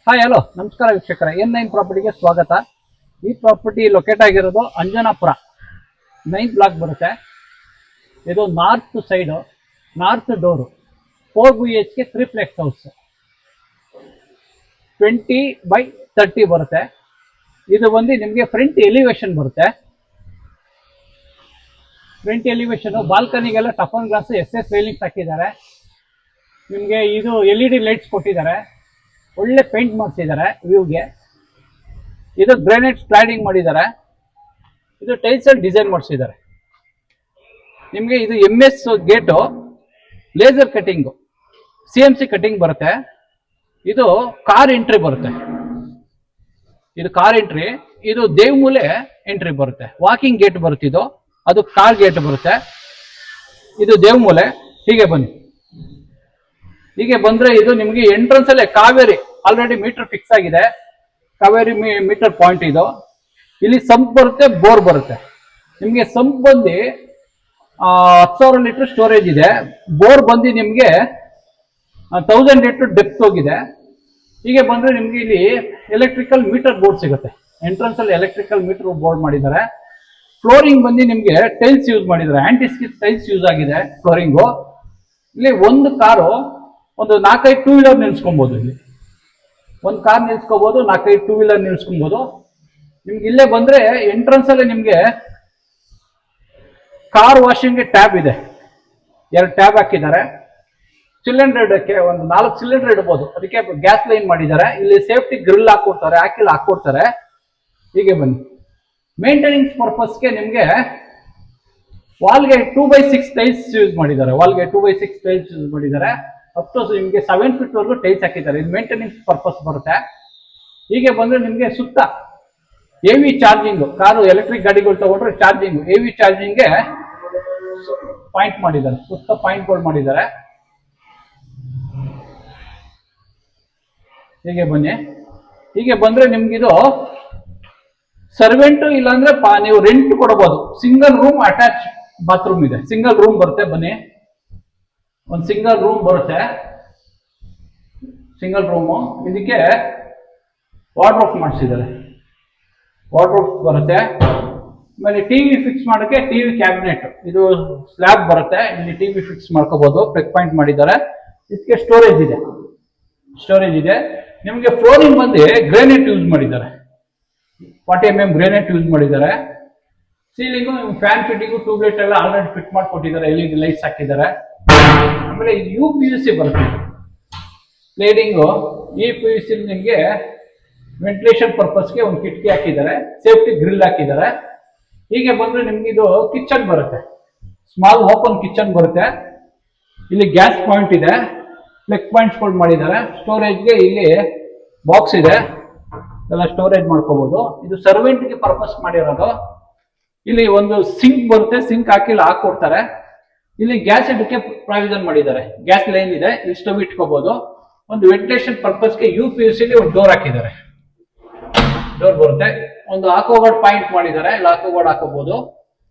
Hi hello ನಮಸ್ಕಾರ ವೀಕ್ಷಕರೇ, N9 ಪ್ರಾಪರ್ಟಿಗೆ ಸ್ವಾಗತ. ಈ ಪ್ರಾಪರ್ಟಿ ಲೊಕೇಟ್ ಆಗಿರೋದು ಅಂಜನಾಪುರ 9th ಬ್ಲಾಕ್ ಬರುತ್ತೆ. ಇದು north side, north door, 4 BHK 3 house, 20/30 ಬರುತ್ತೆ. ಇದು ಬಂದು ನಿಮಗೆ ಫ್ರಂಟ್ ಎಲಿವೇಶನ್ ಬರುತ್ತೆ. ಫ್ರಂಟ್ ಎಲಿವೇಶನ್ ಬಾಲ್ಕನಿಗೆಲ್ಲ ಟಫನ್ ಗ್ಲಾಸ್ SS ರೈಲಿಂಗ್ಸ್ ಹಾಕಿದ್ದಾರೆ. ನಿಮಗೆ ಇದು LED ಲೈಟ್ಸ್ ಕೊಟ್ಟಿದ್ದಾರೆ. ಒಳ್ಳೆ ಪೇಂಟ್ ಮಾಡಿಸಿದ್ದಾರೆ ವ್ಯೂಗೆ. ಇದು ಗ್ರಾನೈಟ್ ಸ್ಲೈಡಿಂಗ್ ಮಾಡಿದ್ದಾರೆ. ಇದು ಟೈಲ್ಸ್ ಅಲ್ಲಿ ಡಿಸೈನ್ ಮಾಡಿಸಿದ್ದಾರೆ. ನಿಮಗೆ ಇದು MS gate, laser cutting, CMC cutting ಬರುತ್ತೆ. ಇದು ಕಾರ್ ಎಂಟ್ರಿ ಬರುತ್ತೆ. ಇದು ಕಾರ್ ಎಂಟ್ರಿ, ಇದು ದೇವಮೂಲೆ ಎಂಟ್ರಿ ಬರುತ್ತೆ. ವಾಕಿಂಗ್ ಗೇಟ್ ಬರುತ್ತೆ. ಇದು ಅದು ಕಾರ್ ಗೇಟ್ ಬರುತ್ತೆ. ಇದು ದೇವಮೂಲೆ. ಹೀಗೆ ಬನ್ನಿ, ಹೀಗೆ ಬಂದ್ರೆ ಇದು ನಿಮಗೆ ಎಂಟ್ರೆನ್ಸ್ ಅಲ್ಲೇ ಕಾವೇರಿ ಆಲ್ರೆಡಿ ಮೀಟರ್ ಫಿಕ್ಸ್ ಆಗಿದೆ. ಕಾವೇರಿ ಮೀಟರ್ ಪಾಯಿಂಟ್ ಇದು. ಇಲ್ಲಿ ಸಂಪ್ ಬರುತ್ತೆ, ಬೋರ್ ಬರುತ್ತೆ. ನಿಮಗೆ ಸಂಪ್ ಬಂದು 10,000 ಲೀಟರ್ ಸ್ಟೋರೇಜ್ ಇದೆ. ಬೋರ್ ಬಂದು ನಿಮಗೆ 1000 ಲೀಟರ್ ಡೆಪ್ತ್ ಹೋಗಿದೆ. ಹೀಗೆ ಬಂದ್ರೆ ನಿಮ್ಗೆ ಇಲ್ಲಿ ಎಲೆಕ್ಟ್ರಿಕಲ್ ಮೀಟರ್ ಬೋರ್ಡ್ ಸಿಗುತ್ತೆ. ಎಂಟ್ರೆನ್ಸ್ ಅಲ್ಲಿ ಎಲೆಕ್ಟ್ರಿಕಲ್ ಮೀಟರ್ ಬೋರ್ಡ್ ಮಾಡಿದ್ದಾರೆ. ಫ್ಲೋರಿಂಗ್ ಬಂದು ನಿಮ್ಗೆ ಟೈಲ್ಸ್ ಯೂಸ್ ಮಾಡಿದ್ದಾರೆ. ಆಂಟಿ ಸ್ಕಿಡ್ ಟೈಲ್ಸ್ ಯೂಸ್ ಆಗಿದೆ ಫ್ಲೋರಿಂಗು. ಇಲ್ಲಿ ಒಂದು ಕಾರು ಒಂದು 4-5 ಟೂ ವೀಲರ್ ನಿಲ್ಸ್ಕೊಬಹುದು. ಇಲ್ಲಿ ಒಂದು ಕಾರ್ ನಿಲ್ಸ್ಕೋಬಹುದು, 4-5 ಟೂ ವೀಲರ್ ನಿಲ್ಸ್ಕೊಬಹುದು. ನಿಮ್ಗೆ ಇಲ್ಲೇ ಬಂದ್ರೆ ಎಂಟ್ರೆನ್ಸ್ ಅಲ್ಲಿ ನಿಮ್ಗೆ ಕಾರ್ ವಾಷಿಂಗ್ ಟ್ಯಾಬ್ ಇದೆ. 2 ಟ್ಯಾಬ್ ಹಾಕಿದ್ದಾರೆ. ಸಿಲಿಂಡರ್ ಇಡಕ್ಕೆ ಒಂದು 4 ಸಿಲಿಂಡರ್ ಇಡಬಹುದು. ಅದಕ್ಕೆ ಗ್ಯಾಸ್ ಲೈನ್ ಮಾಡಿದ್ದಾರೆ. ಇಲ್ಲಿ ಸೇಫ್ಟಿ ಗ್ರಿಲ್ ಹಾಕೊಡ್ತಾರೆ, ಹಾಕೊಡ್ತಾರೆ. ಹೀಗೆ ಬನ್ನಿ. ಮೇಂಟೆನೆನ್ಸ್ ಪರ್ಪಸ್ಗೆ ನಿಮ್ಗೆ ವಾಲ್ಗೆ 2x6 ಟೈಲ್ಸ್ ಯೂಸ್ ಮಾಡಿದ್ದಾರೆ. ವಾಲ್ಗೆ 2x6 ಟೈಲ್ಸ್ ಯೂಸ್ ಮಾಡಿದ್ದಾರೆ. ಅಪ್ ಟು ನಿಮಗೆ 7 ಫೀಟ್ ವರೆಗೂ ಟೈಲ್ಸ್ ಹಾಕಿದ್ದಾರೆ. ಇದು ಮೇಂಟೆನೆನ್ಸ್ ಪರ್ಪಸ್ ಬರುತ್ತೆ. ಹೀಗೆ ಬಂದ್ರೆ ನಿಮಗೆ ಸುತ್ತ AV ಚಾರ್ಜಿಂಗ್, ಕಾರು ಎಲೆಕ್ಟ್ರಿಕ್ ಗಾಡಿಗಳು ತಗೊಂಡ್ರೆ ಚಾರ್ಜಿಂಗ್, AV ಚಾರ್ಜಿಂಗ್ಗೆ ಪಾಯಿಂಟ್ ಮಾಡಿದ್ದಾರೆ. ಸುತ್ತ ಪಾಯಿಂಟ್ಗಳು ಮಾಡಿದ್ದಾರೆ. ಹೀಗೆ ಬನ್ನಿ. ಹೀಗೆ ಬಂದ್ರೆ ನಿಮ್ಗಿದು ಸರ್ವೆಂಟ್ ಇಲ್ಲಾಂದ್ರೆ ನೀವು ರೆಂಟ್ ಕೊಡಬಹುದು. ಸಿಂಗಲ್ ರೂಮ್ ಅಟ್ಯಾಚ್ ಬಾತ್ರೂಮ್ ಇದೆ. ಸಿಂಗಲ್ ರೂಮ್ ಬರುತ್ತೆ. ಬನ್ನಿ, ಒಂದು ಸಿಂಗಲ್ ರೂಮ್ ಬರುತ್ತೆ. Single room. ಇದಕ್ಕೆ ವಾರ್ಡ್ರೋಬ್ ಮಾಡಿಸಿದ್ದಾರೆ. ವಾರ್ಡ್ರೋಬ್ ಬರುತ್ತೆ. ಆಮೇಲೆ TV ಫಿಕ್ಸ್ ಮಾಡೋಕ್ಕೆ TV ಕ್ಯಾಬಿನೆಟ್, ಇದು ಸ್ಲ್ಯಾಬ್ ಬರುತ್ತೆ. ಇಲ್ಲಿ TV ಫಿಕ್ಸ್ ಮಾಡ್ಕೋಬಹುದು. ಪ್ಲಗ್ ಪಾಯಿಂಟ್ ಮಾಡಿದ್ದಾರೆ. ಇದಕ್ಕೆ ಸ್ಟೋರೇಜ್ ಇದೆ. ಸ್ಟೋರೇಜ್ ಇದೆ. ನಿಮಗೆ ಫ್ಲೋರಿಂಗ್ ಬಂದು ಗ್ರಾನೈಟ್ ಯೂಸ್ ಮಾಡಿದ್ದಾರೆ. 40 mm ಗ್ರಾನೈಟ್ ಯೂಸ್ ಮಾಡಿದ್ದಾರೆ. ಸೀಲಿಂಗು ಫ್ಯಾನ್ ಫಿಟ್ಟಿಂಗು ಟ್ಯೂಬ್ಲೈಟ್ ಎಲ್ಲ ಆಲ್ರೆಡಿ ಫಿಟ್ ಮಾಡಿಕೊಟ್ಟಿದ್ದಾರೆ. LED ಲೈಟ್ಸ್ ಹಾಕಿದ್ದಾರೆ. ಆಮೇಲೆ UPVC ಬರುತ್ತೆ. ಸ್ಲೈಡಿಂಗು ಈ PVC ನಿಮಗೆ ವೆಂಟಿಲೇಷನ್ ಪರ್ಪಸ್ಗೆ ಒಂದು ಕಿಟಕಿ ಹಾಕಿದ್ದಾರೆ. ಸೇಫ್ಟಿ ಗ್ರಿಲ್ ಹಾಕಿದ್ದಾರೆ. ಹೀಗೆ ಬಂದ್ರೆ ನಿಮ್ಗೆ ಇದು ಕಿಚನ್ ಬರುತ್ತೆ. ಸ್ಮಾಲ್ ಓಪನ್ ಕಿಚನ್ ಬರುತ್ತೆ. ಇಲ್ಲಿ ಗ್ಯಾಸ್ ಪಾಯಿಂಟ್ ಇದೆ. ಪ್ಲಗ್ ಪಾಯಿಂಟ್ಸ್ಗಳು ಮಾಡಿದ್ದಾರೆ. ಸ್ಟೋರೇಜ್ಗೆ ಇಲ್ಲಿ ಬಾಕ್ಸ್ ಇದೆ. ಎಲ್ಲ ಸ್ಟೋರೇಜ್ ಮಾಡ್ಕೋಬಹುದು. ಇದು ಸರ್ವೆಂಟ್ಗೆ ಪರ್ಪಸ್ ಮಾಡಿರೋದು. ಇಲ್ಲಿ ಒಂದು ಸಿಂಕ್ ಬರುತ್ತೆ. ಸಿಂಕ್ ಹಾಕೊಡ್ತಾರೆ. ಇಲ್ಲಿ ಗ್ಯಾಸ್ ಇಡಕ್ಕೆ ಪ್ರಾವಿಷನ್ ಮಾಡಿದ್ದಾರೆ. ಗ್ಯಾಸ್ ಲೈನ್ ಇದೆ. ಇಲ್ಲಿ ಸ್ಟವ್ ಇಟ್ಕೋಬಹುದು. ಒಂದು ವೆಂಟಿಲೇಷನ್ ಪರ್ಪಸ್ಗೆ UPVC ಒಂದು ಡೋರ್ ಹಾಕಿದ್ದಾರೆ. ಡೋರ್ ಬರುತ್ತೆ. ಒಂದು ಆಕ್ವಾಗಾರ್ಡ್ ಪಾಯಿಂಟ್ ಮಾಡಿದ್ದಾರೆ. ಇಲ್ಲಿ ಆಕ್ವಾಗಾರ್ಡ್ ಹಾಕೋಬಹುದು.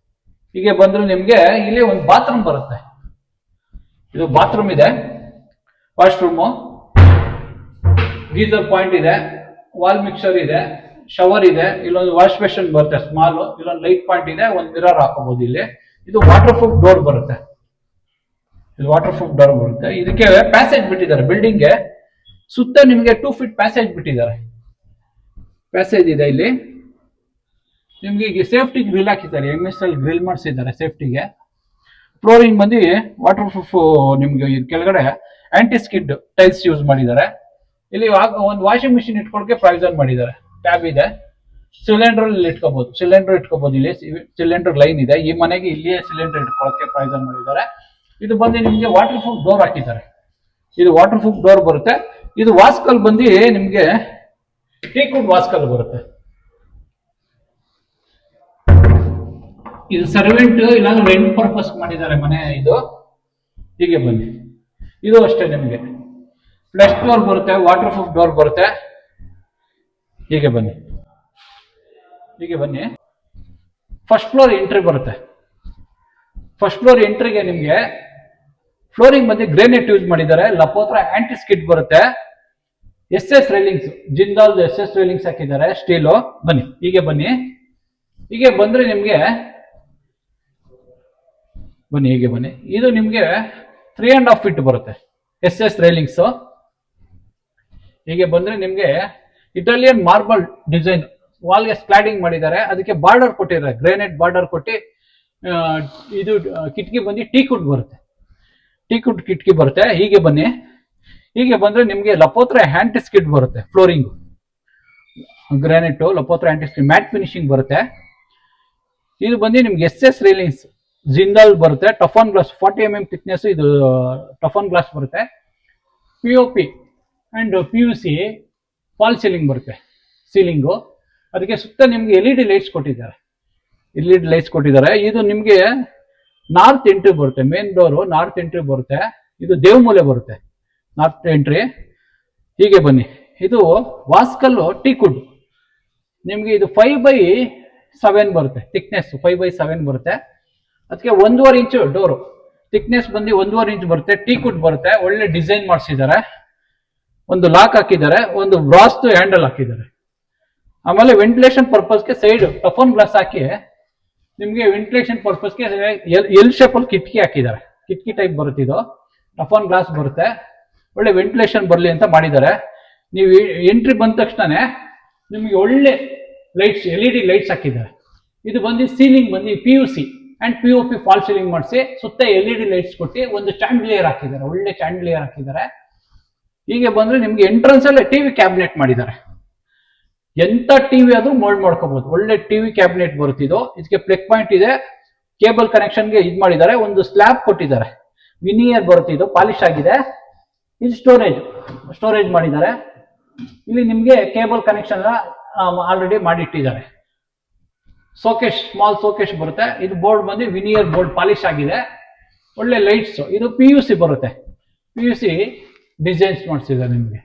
ಹೀಗೆ ಬಂದ್ರೆ ನಿಮ್ಗೆ ಇಲ್ಲಿ ಒಂದು ಬಾತ್ರೂಮ್ ಬರುತ್ತೆ. ಇದು ಬಾತ್ರೂಮ್ ಇದೆ. ವಾಶ್ರೂಮು, ಗೀಸರ್ ಪಾಯಿಂಟ್ ಇದೆ. ವಾಲ್ ಮಿಕ್ಸರ್ ಇದೆ. ಶವರ್ ಇದೆ. ಇಲ್ಲೊಂದು ವಾಶ್ ಬೇಸಿನ್ ಬರುತ್ತೆ ಸ್ಮಾಲ್. ಇಲ್ಲೊಂದು ಲೈಟ್ ಪಾಯಿಂಟ್ ಇದೆ. ಒಂದು ಮಿರರ್ ಹಾಕೋಬಹುದು. ಇಲ್ಲಿ ಇದು ವಾಟರ್ ಪ್ರೂಫ್ ಡೋರ್ ಬರುತ್ತೆ. ಇದು ವಾಟರ್ ಪ್ರೂಫ್ ಡೋರ್ ಬರುತ್ತೆ. ಇದಕ್ಕೆ ಪ್ಯಾಸೇಜ್ ಬಿಟ್ಟಿದ್ದಾರೆ. ಬಿಲ್ಡಿಂಗ್ಗೆ ಸುತ್ತ ನಿಮಗೆ 2 ಫೀಟ್ ಪ್ಯಾಸೇಜ್ ಬಿಟ್ಟಿದ್ದಾರೆ. ಪ್ಯಾಸೇಜ್ ಇದೆ. ಇಲ್ಲಿ ನಿಮ್ಗೆ ಈಗ ಸೇಫ್ಟಿ ಗ್ರಿಲ್ ಹಾಕಿದ್ದಾರೆ. MSL ಗ್ರಿಲ್ ಮಾಡಿಸಿದ್ದಾರೆ ಸೇಫ್ಟಿಗೆ. ಫ್ಲೋರಿಂಗ್ ಬಂದು ವಾಟರ್ ಪ್ರೂಫ್. ನಿಮ್ಗೆ ಕೆಳಗಡೆ ಆಂಟಿ ಸ್ಕಿಡ್ ಟೈಲ್ಸ್ ಯೂಸ್ ಮಾಡಿದ್ದಾರೆ. ಇಲ್ಲಿ ಒಂದು ವಾಷಿಂಗ್ ಮಿಷಿನ್ ಇಟ್ಕೊಳ್ಳೋಕೆ ಪ್ರಾವಿಷನ್ ಮಾಡಿದ್ದಾರೆ. ಟ್ಯಾಬ್ ಇದೆ. ಸಿಲಿಂಡರ್ ಇಲ್ಲಿ ಇಟ್ಕೋಬಹುದು. ಸಿಲಿಂಡರ್ ಇಟ್ಕೋಬಹುದು. ಇಲ್ಲಿ ಸಿಲಿಂಡರ್ ಲೈನ್ ಇದೆ. ಈ ಮನೆಗೆ ಇಲ್ಲಿಯೇ ಸಿಲಿಂಡರ್ ಇಟ್ಕೊಳ್ಳೋಕೆ ಪ್ರಾವಿಷನ್ ಮಾಡಿದ್ದಾರೆ. ಇದು ಬಂದು ನಿಮಗೆ ವಾಟರ್ ಪ್ರೂಫ್ ಡೋರ್ ಹಾಕಿದ್ದಾರೆ. ಇದು ವಾಟರ್ ಪ್ರೂಫ್ ಡೋರ್ ಬರುತ್ತೆ. ಇದು ವಾಸ್ಕಲ್ ಬಂದು ನಿಮಗೆ ಟೀಕ್ವುಡ್ ವಾಸ್ಕಲ್ ಬರುತ್ತೆ. ಇದು ಸರ್ವೆಂಟ್ ಇಲ್ಲಾಂದ್ರೆ ರೆಂಟ್ ಪರ್ಪಸ್ ಮಾಡಿದ್ದಾರೆ ಮನೆ ಇದು. ಹೀಗೆ ಬನ್ನಿ. ಇದು ಅಷ್ಟೇ ನಿಮಗೆ ಫ್ಲಶ್ ಡೋರ್ ಬರುತ್ತೆ. ವಾಟರ್ ಪ್ರೂಫ್ ಡೋರ್ ಬರುತ್ತೆ. ಹೀಗೆ ಬನ್ನಿ. ಹೀಗೆ ಬನ್ನಿ. ಫಸ್ಟ್ ಫ್ಲೋರ್ ಎಂಟ್ರಿ ಬರುತ್ತೆ. ಫಸ್ಟ್ ಫ್ಲೋರ್ ಎಂಟ್ರಿಗೆ ನಿಮಗೆ ಫ್ಲೋರಿಂಗ್ ಮಧ್ಯೆ ಗ್ರಾನೈಟ್ ಯೂಸ್ ಮಾಡಿದ್ದಾರೆ. ಲಪೋತ್ರ ಆಂಟಿ ಸ್ಕಿಡ್ ಬರುತ್ತೆ. S S railings, Jindal S S railings ಹಾಕಿದ್ದಾರೆ ಸ್ಟೀಲು. ಬನ್ನಿ ಹೀಗೆ ಬನ್ನಿ, ಹೀಗೆ ಬಂದ್ರೆ ನಿಮ್ಗೆ ಬನ್ನಿ ಹೀಗೆ ಬನ್ನಿ, ಇದು ನಿಮ್ಗೆ 3.5 ಫೀಟ್ ಬರುತ್ತೆ ಎಸ್ ಎಸ್ ರೈಲಿಂಗ್ಸ್. ಹೀಗೆ ಬಂದ್ರೆ ನಿಮ್ಗೆ ಇಟಾಲಿಯನ್ ಮಾರ್ಬಲ್ ಡಿಸೈನ್ ವಾಲ್ಗೆ ಸ್ಕ್ಲಾಡಿಂಗ್ ಮಾಡಿದ್ದಾರೆ, ಅದಕ್ಕೆ ಬಾರ್ಡರ್ ಕೊಟ್ಟಿದ್ದಾರೆ, ಗ್ರೇನೈಟ್ ಬಾರ್ಡರ್ ಕೊಟ್ಟು. ಇದು ಕಿಟಕಿ ಬಂದು ಟೀಕುಡ್ ಬರುತ್ತೆ, ಟೀಕುಡ್ ಕಿಟಕಿ ಬರುತ್ತೆ. ಹೀಗೆ ಬನ್ನಿ, ಹೀಗೆ ಬಂದ್ರೆ ನಿಮ್ಗೆ ಲಪೋತ್ರ ಹ್ಯಾಂಟಿ ಸ್ಕಿಡ್ ಬರುತ್ತೆ, ಫ್ಲೋರಿಂಗ್ ಗ್ರಾನೈಟ್ ಲಪೋತ್ರ ಹ್ಯಾಂಟಿ ಸ್ಕಿಡ್ ಮ್ಯಾಟ್ ಫಿನಿಶಿಂಗ್ ಬರುತ್ತೆ. ಇದು ಬಂದು ನಿಮ್ಗೆ ಎಸ್ ಎಸ್ ರೈಲಿಂಗ್ಸ್ ಜಿಂದಾಲ್ ಬರುತ್ತೆ, ಟಫನ್ ಗ್ಲಾಸ್ 40 mm ಥಿಕ್ನೆಸ್, ಇದು ಟಫನ್ ಗ್ಲಾಸ್ ಬರುತ್ತೆ. POP and PUC fall ceiling ಬರುತ್ತೆ, ಸೀಲಿಂಗು. ಅದಕ್ಕೆ ಸುತ್ತ ನಿಮ್ಗೆ LED ಲೈಟ್ಸ್ ಕೊಟ್ಟಿದ್ದಾರೆ, LED ಲೈಟ್ಸ್ ಕೊಟ್ಟಿದ್ದಾರೆ. ಇದು ನಿಮ್ಗೆ ನಾರ್ತ್ ಎಂಟ್ರಿ ಬರುತ್ತೆ, ಮೇನ್ ಡೋರು ನಾರ್ತ್ ಎಂಟ್ರಿ ಬರುತ್ತೆ. ಇದು ದೇವಮೂಲೆ ಬರುತ್ತೆ ನಾರ್ತ್ ಎಂಟ್ರಿ. ಹೀಗೆ ಬನ್ನಿ, ಇದು ವಾಸ್ಕಲ್ಲು ಟೀಕುಡ್, ನಿಮ್ಗೆ ಇದು 5/7 ಬರುತ್ತೆ ಥಿಕ್ನೆಸ್, 5/7 ಬರುತ್ತೆ. ಅದಕ್ಕೆ 1.5 ಇಂಚು ಡೋರು, ಥಿಕ್ನೆಸ್ ಬಂದು 1.5 ಇಂಚ್ ಬರುತ್ತೆ. ಟೀಕುಡ್ ಬರುತ್ತೆ, ಒಳ್ಳೆ ಡಿಸೈನ್ ಮಾಡಿಸಿದ್ದಾರೆ. ಒಂದು ಲಾಕ್ ಹಾಕಿದ್ದಾರೆ, ಒಂದು ಬ್ರಾಸ್ ಹ್ಯಾಂಡಲ್ ಹಾಕಿದ್ದಾರೆ. ಆಮೇಲೆ ವೆಂಟಿಲೇಷನ್ ಪರ್ಪಸ್ಗೆ ಸೈಡ್ ಟಫನ್ ಗ್ಲಾಸ್ ಹಾಕಿ ನಿಮ್ಗೆ ವೆಂಟಿಲೇಷನ್ ಪರ್ಪಸ್ಗೆ ಎಲ್ ಶೇಪ್ ಅಲ್ಲಿ ಕಿಟಕಿ ಹಾಕಿದ್ದಾರೆ, ಕಿಟಕಿ ಟೈಪ್ ಬರುತ್ತೆ. ಇದು ಟಫನ್ ಗ್ಲಾಸ್ ಬರುತ್ತೆ, ಒಳ್ಳೆ ವೆಂಟಿಲೇಷನ್ ಬರಲಿ ಅಂತ ಮಾಡಿದ್ದಾರೆ. ನೀವು ಎಂಟ್ರಿ ಬಂದ ತಕ್ಷಣ ನಿಮ್ಗೆ ಒಳ್ಳೆ ಲೈಟ್ಸ್ LED ಲೈಟ್ಸ್ ಹಾಕಿದ್ದಾರೆ. ಇದು ಬಂದು ಸೀಲಿಂಗ್ ಬಂದು PUC and POP fall ceiling ಮಾಡಿಸಿ ಸುತ್ತ LED ಲೈಟ್ಸ್ ಕೊಟ್ಟು ಒಂದು ಚಾಂಡ್ಲಿಯರ್ ಹಾಕಿದ್ದಾರೆ, ಒಳ್ಳೆ ಚಾಂಡ್ಲಿಯರ್ ಹಾಕಿದ್ದಾರೆ. ಹೀಗೆ ಬಂದ್ರೆ ನಿಮ್ಗೆ ಎಂಟ್ರೆನ್ಸ್ ಅಲ್ಲೇ ಟಿವಿ ಕ್ಯಾಬಿನೆಟ್ ಮಾಡಿದ್ದಾರೆ, ಎಂತ ಟಿವಿ ಆದ್ರೂ ಮೋಲ್ಡ್ ಮಾಡ್ಕೋಬಹುದು, ಒಳ್ಳೆ ಟಿವಿ ಕ್ಯಾಬಿನೆಟ್ ಬರುತ್ತಿದ್ದು. ಇದಕ್ಕೆ ಪ್ಲಗ್ ಪಾಯಿಂಟ್ ಇದೆ, ಕೇಬಲ್ ಕನೆಕ್ಷನ್ಗೆ ಇದು ಮಾಡಿದ್ದಾರೆ, ಒಂದು ಸ್ಲ್ಯಾಬ್ ಕೊಟ್ಟಿದ್ದಾರೆ, ವಿನಿಯರ್ ಬರುತ್ತಿದ್ದು, ಪಾಲಿಶ್ ಆಗಿದೆ. ಇದು ಸ್ಟೋರೇಜ್ ಮಾಡಿದ್ದಾರೆ. ಇಲ್ಲಿ ನಿಮ್ಗೆ ಕೇಬಲ್ ಕನೆಕ್ಷನ್ ಆಲ್ರೆಡಿ ಮಾಡಿಟ್ಟಿದ್ದಾರೆ. ಸೋಕೇಶ್, ಸ್ಮಾಲ್ ಸೋಕೇಶ್ ಬರುತ್ತೆ. ಇದು ಬೋರ್ಡ್ ಬಂದು ವಿನಿಯರ್ ಬೋರ್ಡ್ ಪಾಲಿಶ್ ಆಗಿದೆ, ಒಳ್ಳೆ ಲೈಟ್ಸ್. ಇದು PUC ಬರುತ್ತೆ, PUC ಡಿಸೈನ್ಸ್ ಮಾಡಿಸಿದ್ದಾರೆ ನಿಮಗೆ.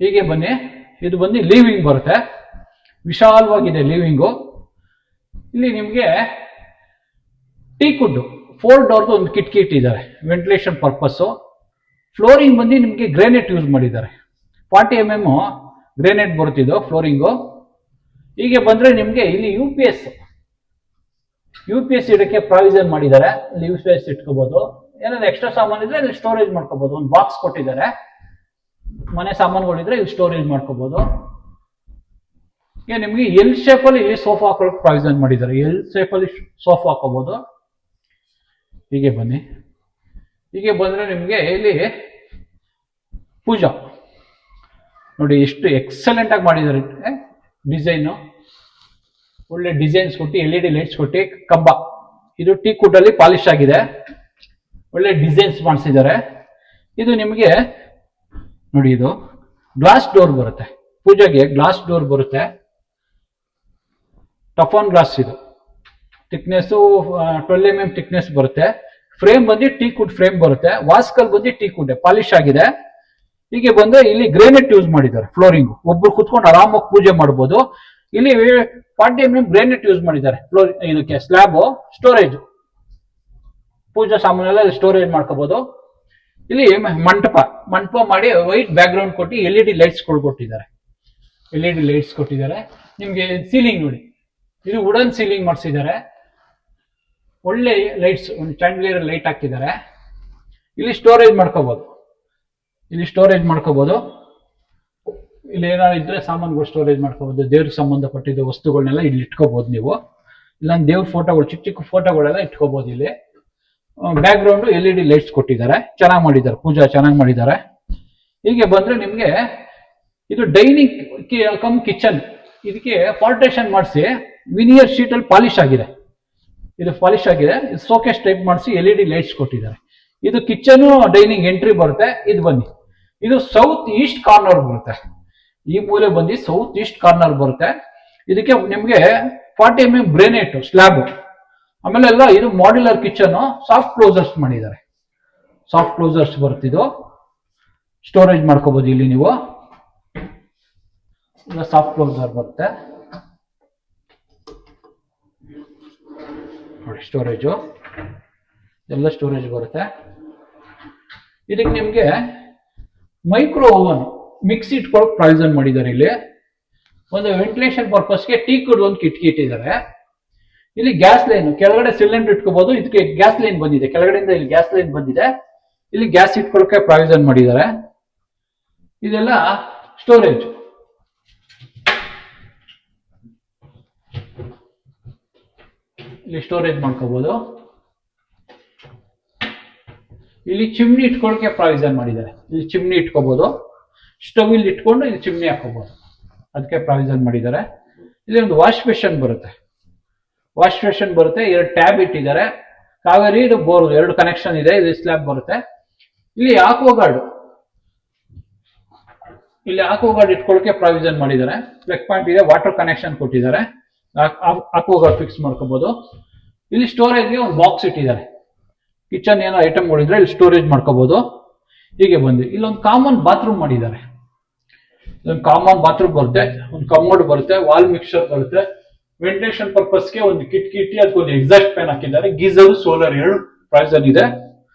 ಹೀಗೆ ಬನ್ನಿ, ಇದು ಬಂದು ಲೀವಿಂಗ್ ಬರುತ್ತೆ, ವಿಶಾಲವಾಗಿದೆ ಲೀವಿಂಗು. ಇಲ್ಲಿ ನಿಮಗೆ ಟೀಕುಡ್ 4 ಡೋರ್ದು ಒಂದು ಕಿಟಕಿ ಇಟ್ಟಿದ್ದಾರೆ ವೆಂಟಿಲೇಷನ್ ಪರ್ಪಸ್ಸು. ಫ್ಲೋರಿಂಗ್ ಬಂದು ನಿಮಗೆ ಗ್ರೇನೈಟ್ ಯೂಸ್ ಮಾಡಿದ್ದಾರೆ, 40 mm ಗ್ರೇನೈಟ್ ಬರುತ್ತಿದ್ದು ಫ್ಲೋರಿಂಗು. ಹೀಗೆ ಬಂದ್ರೆ ನಿಮ್ಗೆ ಇಲ್ಲಿ UPS ಇಡಕ್ಕೆ ಪ್ರಾವಿಷನ್ ಮಾಡಿದ್ದಾರೆ, ಇಲ್ಲಿ UPS ಇಟ್ಕೋಬಹುದು. ಏನಾದ್ರು ಎಕ್ಸ್ಟ್ರಾ ಸಾಮಾನು ಇದ್ರೆ ಇಲ್ಲಿ ಸ್ಟೋರೇಜ್ ಮಾಡ್ಕೋಬಹುದು, ಒಂದು ಬಾಕ್ಸ್ ಕೊಟ್ಟಿದ್ದಾರೆ. ಮನೆ ಸಾಮಾನುಗಳಿದ್ರೆ ಇಲ್ಲಿ ಸ್ಟೋರೇಜ್ ಮಾಡ್ಕೋಬಹುದು. ಈಗ ನಿಮ್ಗೆ ಎಲ್ ಶೇಪ್ ಅಲ್ಲಿ ಇಲ್ಲಿ ಸೋಫಾ ಹಾಕೊಳ್ಳೋಕೆ ಪ್ರಾವಿಷನ್ ಮಾಡಿದ್ದಾರೆ, ಎಲ್ ಶೇಪ್ ಅಲ್ಲಿ ಸೋಫಾ ಹಾಕೋಬಹುದು. ಹೀಗೆ ಬನ್ನಿ, ಹೀಗೆ ಬಂದ್ರೆ ನಿಮ್ಗೆ ಇಲ್ಲಿ ಪೂಜಾ ನೋಡಿ ಎಷ್ಟು ಎಕ್ಸಲೆಂಟ್ ಆಗಿ ಮಾಡಿದ್ದಾರೆ ಡಿಸೈನು, ಒಳ್ಳೆ ಡಿಸೈನ್ಸ್ ಕೊಟ್ಟು LED ಲೈಟ್ಸ್ ಕೊಟ್ಟು. ಕಂಬ ಇದು ಟೀಕುಡ್ ಅಲ್ಲಿ ಪಾಲಿಶ್ ಆಗಿದೆ, ಒಳ್ಳೆ ಡಿಸೈನ್ಸ್ ಮಾಡಿಸಿದ್ದಾರೆ. ಇದು ನಿಮಗೆ ನೋಡಿ, ಇದು ಗ್ಲಾಸ್ ಡೋರ್ ಬರುತ್ತೆ, ಪೂಜೆಗೆ ಗ್ಲಾಸ್ ಡೋರ್ ಬರುತ್ತೆ, ಟಫಾನ್ ಗ್ಲಾಸ್. ಇದು ಥಿಕ್ನೆಸ್ 12 mm ಥಿಕ್ನೆಸ್ ಬರುತ್ತೆ. ಫ್ರೇಮ್ ಬಂದು ಟೀಕುಡ್ ಫ್ರೇಮ್ ಬರುತ್ತೆ, ವಾಸ್ಕಲ್ ಬಂದು ಟೀಕುಡ್ ಪಾಲಿಶ್ ಆಗಿದೆ. ಹೀಗೆ ಬಂದ್ರೆ ಇಲ್ಲಿ ಗ್ರೇನೈಟ್ ಯೂಸ್ ಮಾಡಿದ್ದಾರೆ, ಫ್ಲೋರಿಂಗ್ ಒಬ್ರು ಕುತ್ಕೊಂಡು ಆರಾಮಾಗಿ ಪೂಜೆ ಮಾಡಬಹುದು. ಇಲ್ಲಿ 40 mm ಗ್ರೇನೈಟ್ ಯೂಸ್ ಮಾಡಿದ್ದಾರೆ ಫ್ಲೋರ್. ಇದಕ್ಕೆ ಸ್ಲ್ಯಾಬ್, ಸ್ಟೋರೇಜ್, ಪೂಜಾ ಸಾಮಾನೆಲ್ಲ ಸ್ಟೋರೇಜ್ ಮಾಡ್ಕೋಬಹುದು. ಇಲ್ಲಿ ಮಂಟಪ ಮಾಡಿ ವೈಟ್ ಬ್ಯಾಕ್ ಗ್ರೌಂಡ್ ಕೊಟ್ಟು LED ಲೈಟ್ಸ್ ಕೊಟ್ಟಿದ್ದಾರೆ, LED ಲೈಟ್ಸ್ ಕೊಟ್ಟಿದ್ದಾರೆ. ನಿಮ್ಗೆ ಸೀಲಿಂಗ್ ನೋಡಿ, ಇದು ವುಡನ್ ಸೀಲಿಂಗ್ ಮಾಡಿಸಿದ್ದಾರೆ, ಒಳ್ಳೆ ಲೈಟ್ಸ್, ಒಂದು ಚಾಂಡ್ಲಿಯರ್ ಲೈಟ್ ಹಾಕಿದ್ದಾರೆ. ಇಲ್ಲಿ ಸ್ಟೋರೇಜ್ ಮಾಡ್ಕೋಬಹುದು, ಇಲ್ಲಿ ಏನಾದ್ರು ಇದ್ರೆ ಸಾಮಾನುಗಳು ಸ್ಟೋರೇಜ್ ಮಾಡ್ಕೋಬಹುದು, ದೇವ್ರಿಗೆ ಸಂಬಂಧಪಟ್ಟಿದ್ದ ವಸ್ತುಗಳನ್ನೆಲ್ಲ ಇಲ್ಲಿ ಇಟ್ಕೋಬಹುದು ನೀವು. ಇಲ್ಲ ದೇವ್ರ ಫೋಟೋಗಳು, ಚಿಕ್ಕ ಫೋಟೋಗಳೆಲ್ಲ ಇಟ್ಕೋಬಹುದು. ಇಲ್ಲಿ ಬ್ಯಾಕ್ ಗ್ರೌಂಡ್ LED ಲೈಟ್ಸ್ ಕೊಟ್ಟಿದ್ದಾರೆ, ಚೆನ್ನಾಗಿ ಮಾಡಿದ್ದಾರೆ, ಪೂಜಾ ಚೆನ್ನಾಗಿ ಮಾಡಿದ್ದಾರೆ. ಹೀಗೆ ಬಂದ್ರೆ ನಿಮ್ಗೆ ಇದು ಡೈನಿಂಗ್ ಕಮ್ ಕಿಚನ್, ಇದಕ್ಕೆ ಪಾರ್ಟೇಷನ್ ಮಾಡಿಸಿ ವಿನಿಯರ್ ಶೀಟ್ ಅಲ್ಲಿ ಪಾಲಿಶ್ ಆಗಿದೆ, ಇದು ಪಾಲಿಶ್ ಆಗಿದೆ. ಸೋಕೇಶ್ ಟೈಪ್ ಮಾಡಿಸಿ LED ಲೈಟ್ಸ್ ಕೊಟ್ಟಿದ್ದಾರೆ. ಇದು ಕಿಚನ್ ಡೈನಿಂಗ್ ಎಂಟ್ರಿ ಬರುತ್ತೆ. ಇದು ಬನ್ನಿ, ಇದು ಸೌತ್ ಈಸ್ಟ್ ಕಾರ್ನರ್ ಬರುತ್ತೆ, ಈ ಮೂಲೆ ಬಂದು ಸೌತ್ ಈಸ್ಟ್ ಕಾರ್ನರ್ ಬರುತ್ತೆ. ಇದಕ್ಕೆ ನಿಮ್ಗೆ 40 mm ಗ್ರೇನೈಟ್ ಸ್ಲ್ಯಾಬ್. ಆಮೇಲೆ ಎಲ್ಲ ಇದು ಮಾಡ್ಯುಲರ್ ಕಿಚನ್, ಸಾಫ್ಟ್ ಕ್ಲೋಸರ್ಸ್ ಮಾಡಿದ್ದಾರೆ, ಸಾಫ್ಟ್ ಕ್ಲೋಸರ್ಸ್ ಬರ್ತಿದ್ದು, ಸ್ಟೋರೇಜ್ ಮಾಡ್ಕೋಬಹುದು. ಇಲ್ಲಿ ನೀವು ಸಾಫ್ಟ್ ಕ್ಲೋಸರ್ ಬರುತ್ತೆ ನೋಡಿ, ಸ್ಟೋರೇಜು ಎಲ್ಲ ಸ್ಟೋರೇಜ್ ಬರುತ್ತೆ. ಇದಕ್ಕೆ ನಿಮ್ಗೆ ಮೈಕ್ರೋ ಓವನ್ ಮಿಕ್ಸಿ ಇಟ್ಕೊಳ್ಳೋಕೆ ಪ್ರಾವಿಷನ್ ಮಾಡಿದ್ದಾರೆ. ಇಲ್ಲಿ ಒಂದು ವೆಂಟಿಲೇಷನ್ ಪರ್ಪಸ್ಗೆ ಟೀ ಕುಡ್ ಒಂದು ಕಿಟಕಿ ಇಟ್ಟಿದ್ದಾರೆ. ಇಲ್ಲಿ ಗ್ಯಾಸ್ ಲೈನ್ ಕೆಳಗಡೆ ಸಿಲಿಂಡರ್ ಇಟ್ಕೋಬಹುದು. ಇದಕ್ಕೆ ಗ್ಯಾಸ್ ಲೈನ್ ಬಂದಿದೆ, ಕೆಳಗಡೆಯಿಂದ ಇಲ್ಲಿ ಗ್ಯಾಸ್ ಲೈನ್ ಬಂದಿದೆ. ಇಲ್ಲಿ ಗ್ಯಾಸ್ ಇಟ್ಕೊಳ್ಳೋಕೆ ಪ್ರಾವಿಷನ್ ಮಾಡಿದ್ದಾರೆ. ಇದೆಲ್ಲ ಸ್ಟೋರೇಜ್. ಇಲ್ಲಿ ಸ್ಟೋರೇಜ್ ಮಾಡ್ಕೋಬಹುದು. ಇಲ್ಲಿ ಚಿಮ್ನಿ ಇಟ್ಕೊಳ್ಳೋಕೆ ಪ್ರಾವಿಷನ್ ಮಾಡಿದ್ದಾರೆ. ಇಲ್ಲಿ ಚಿಮ್ನಿ ಇಟ್ಕೋಬಹುದು. ಸ್ಟವ್ ಇಲ್ಲಿ ಇಟ್ಕೊಂಡು ಇಲ್ಲಿ ಚಿಮ್ನಿ ಹಾಕೋಬಹುದು, ಅದಕ್ಕೆ ಪ್ರಾವಿಷನ್ ಮಾಡಿದ್ದಾರೆ. ಇಲ್ಲಿ ಒಂದು ವಾಶ್ ಬೇಷನ್ ಬರುತ್ತೆ. ವಾಶ್ ಬೇಷನ್ ಬರುತ್ತೆ. 2 ಟ್ಯಾಬ್ ಇಟ್ಟಿದ್ದಾರೆ. ಕಾವೇರಿ ಇದು ಬೋರ್ 2 ಕನೆಕ್ಷನ್ ಇದೆ. ಇದು ಸ್ಲ್ಯಾಬ್ ಬರುತ್ತೆ. ಇಲ್ಲಿ ಆಕ್ವಾಗಾರ್ಡ್, ಇಲ್ಲಿ ಆಕ್ವಾಗಾರ್ಡ್ ಇಟ್ಕೊಳ್ಳೋಕೆ ಪ್ರಾವಿಷನ್ ಮಾಡಿದ್ದಾರೆ. ಪ್ಲಗ್ ಪಾಯಿಂಟ್ ಇದೆ, ವಾಟರ್ ಕನೆಕ್ಷನ್ ಕೊಟ್ಟಿದ್ದಾರೆ. ಆಕ್ವಾಗಾರ್ಡ್ ಫಿಕ್ಸ್ ಮಾಡ್ಕೋಬಹುದು. ಇಲ್ಲಿ ಸ್ಟೋರೇಜ್ಗೆ ಒಂದು ಬಾಕ್ಸ್ ಇಟ್ಟಿದ್ದಾರೆ. ಕಿಚನ್ ಏನೋ ಐಟಮ್ಗಳಿದ್ರೆ ಇಲ್ಲಿ ಸ್ಟೋರೇಜ್ ಮಾಡ್ಕೋಬಹುದು. ಹೀಗೆ ಬಂದು ಇಲ್ಲೊಂದು ಕಾಮನ್ ಬಾತ್ರೂಮ್ ಮಾಡಿದ್ದಾರೆ. ಇದೊಂದು ಕಾಮನ್ ಬಾತ್ರೂಮ್ ಬರುತ್ತೆ, ಒಂದು ಕಮೋಡ್ ಬರುತ್ತೆ, ವಾಲ್ ಮಿಕ್ಸರ್ ಬರುತ್ತೆ. ವೆಂಟಿಲೇಷನ್ ಪರ್ಪಸ್ಗೆ ಒಂದು ಕಿಟಕಿ ಅದಕ್ಕೊಂದು ಎಕ್ಸಾಸ್ಟ್ ಫ್ಯಾನ್ ಹಾಕಿದ್ದಾರೆ. ಗೀಸರ್, ಸೋಲಾರ್ 2 ಪ್ರಾವಿಷನ್ ಇದೆ.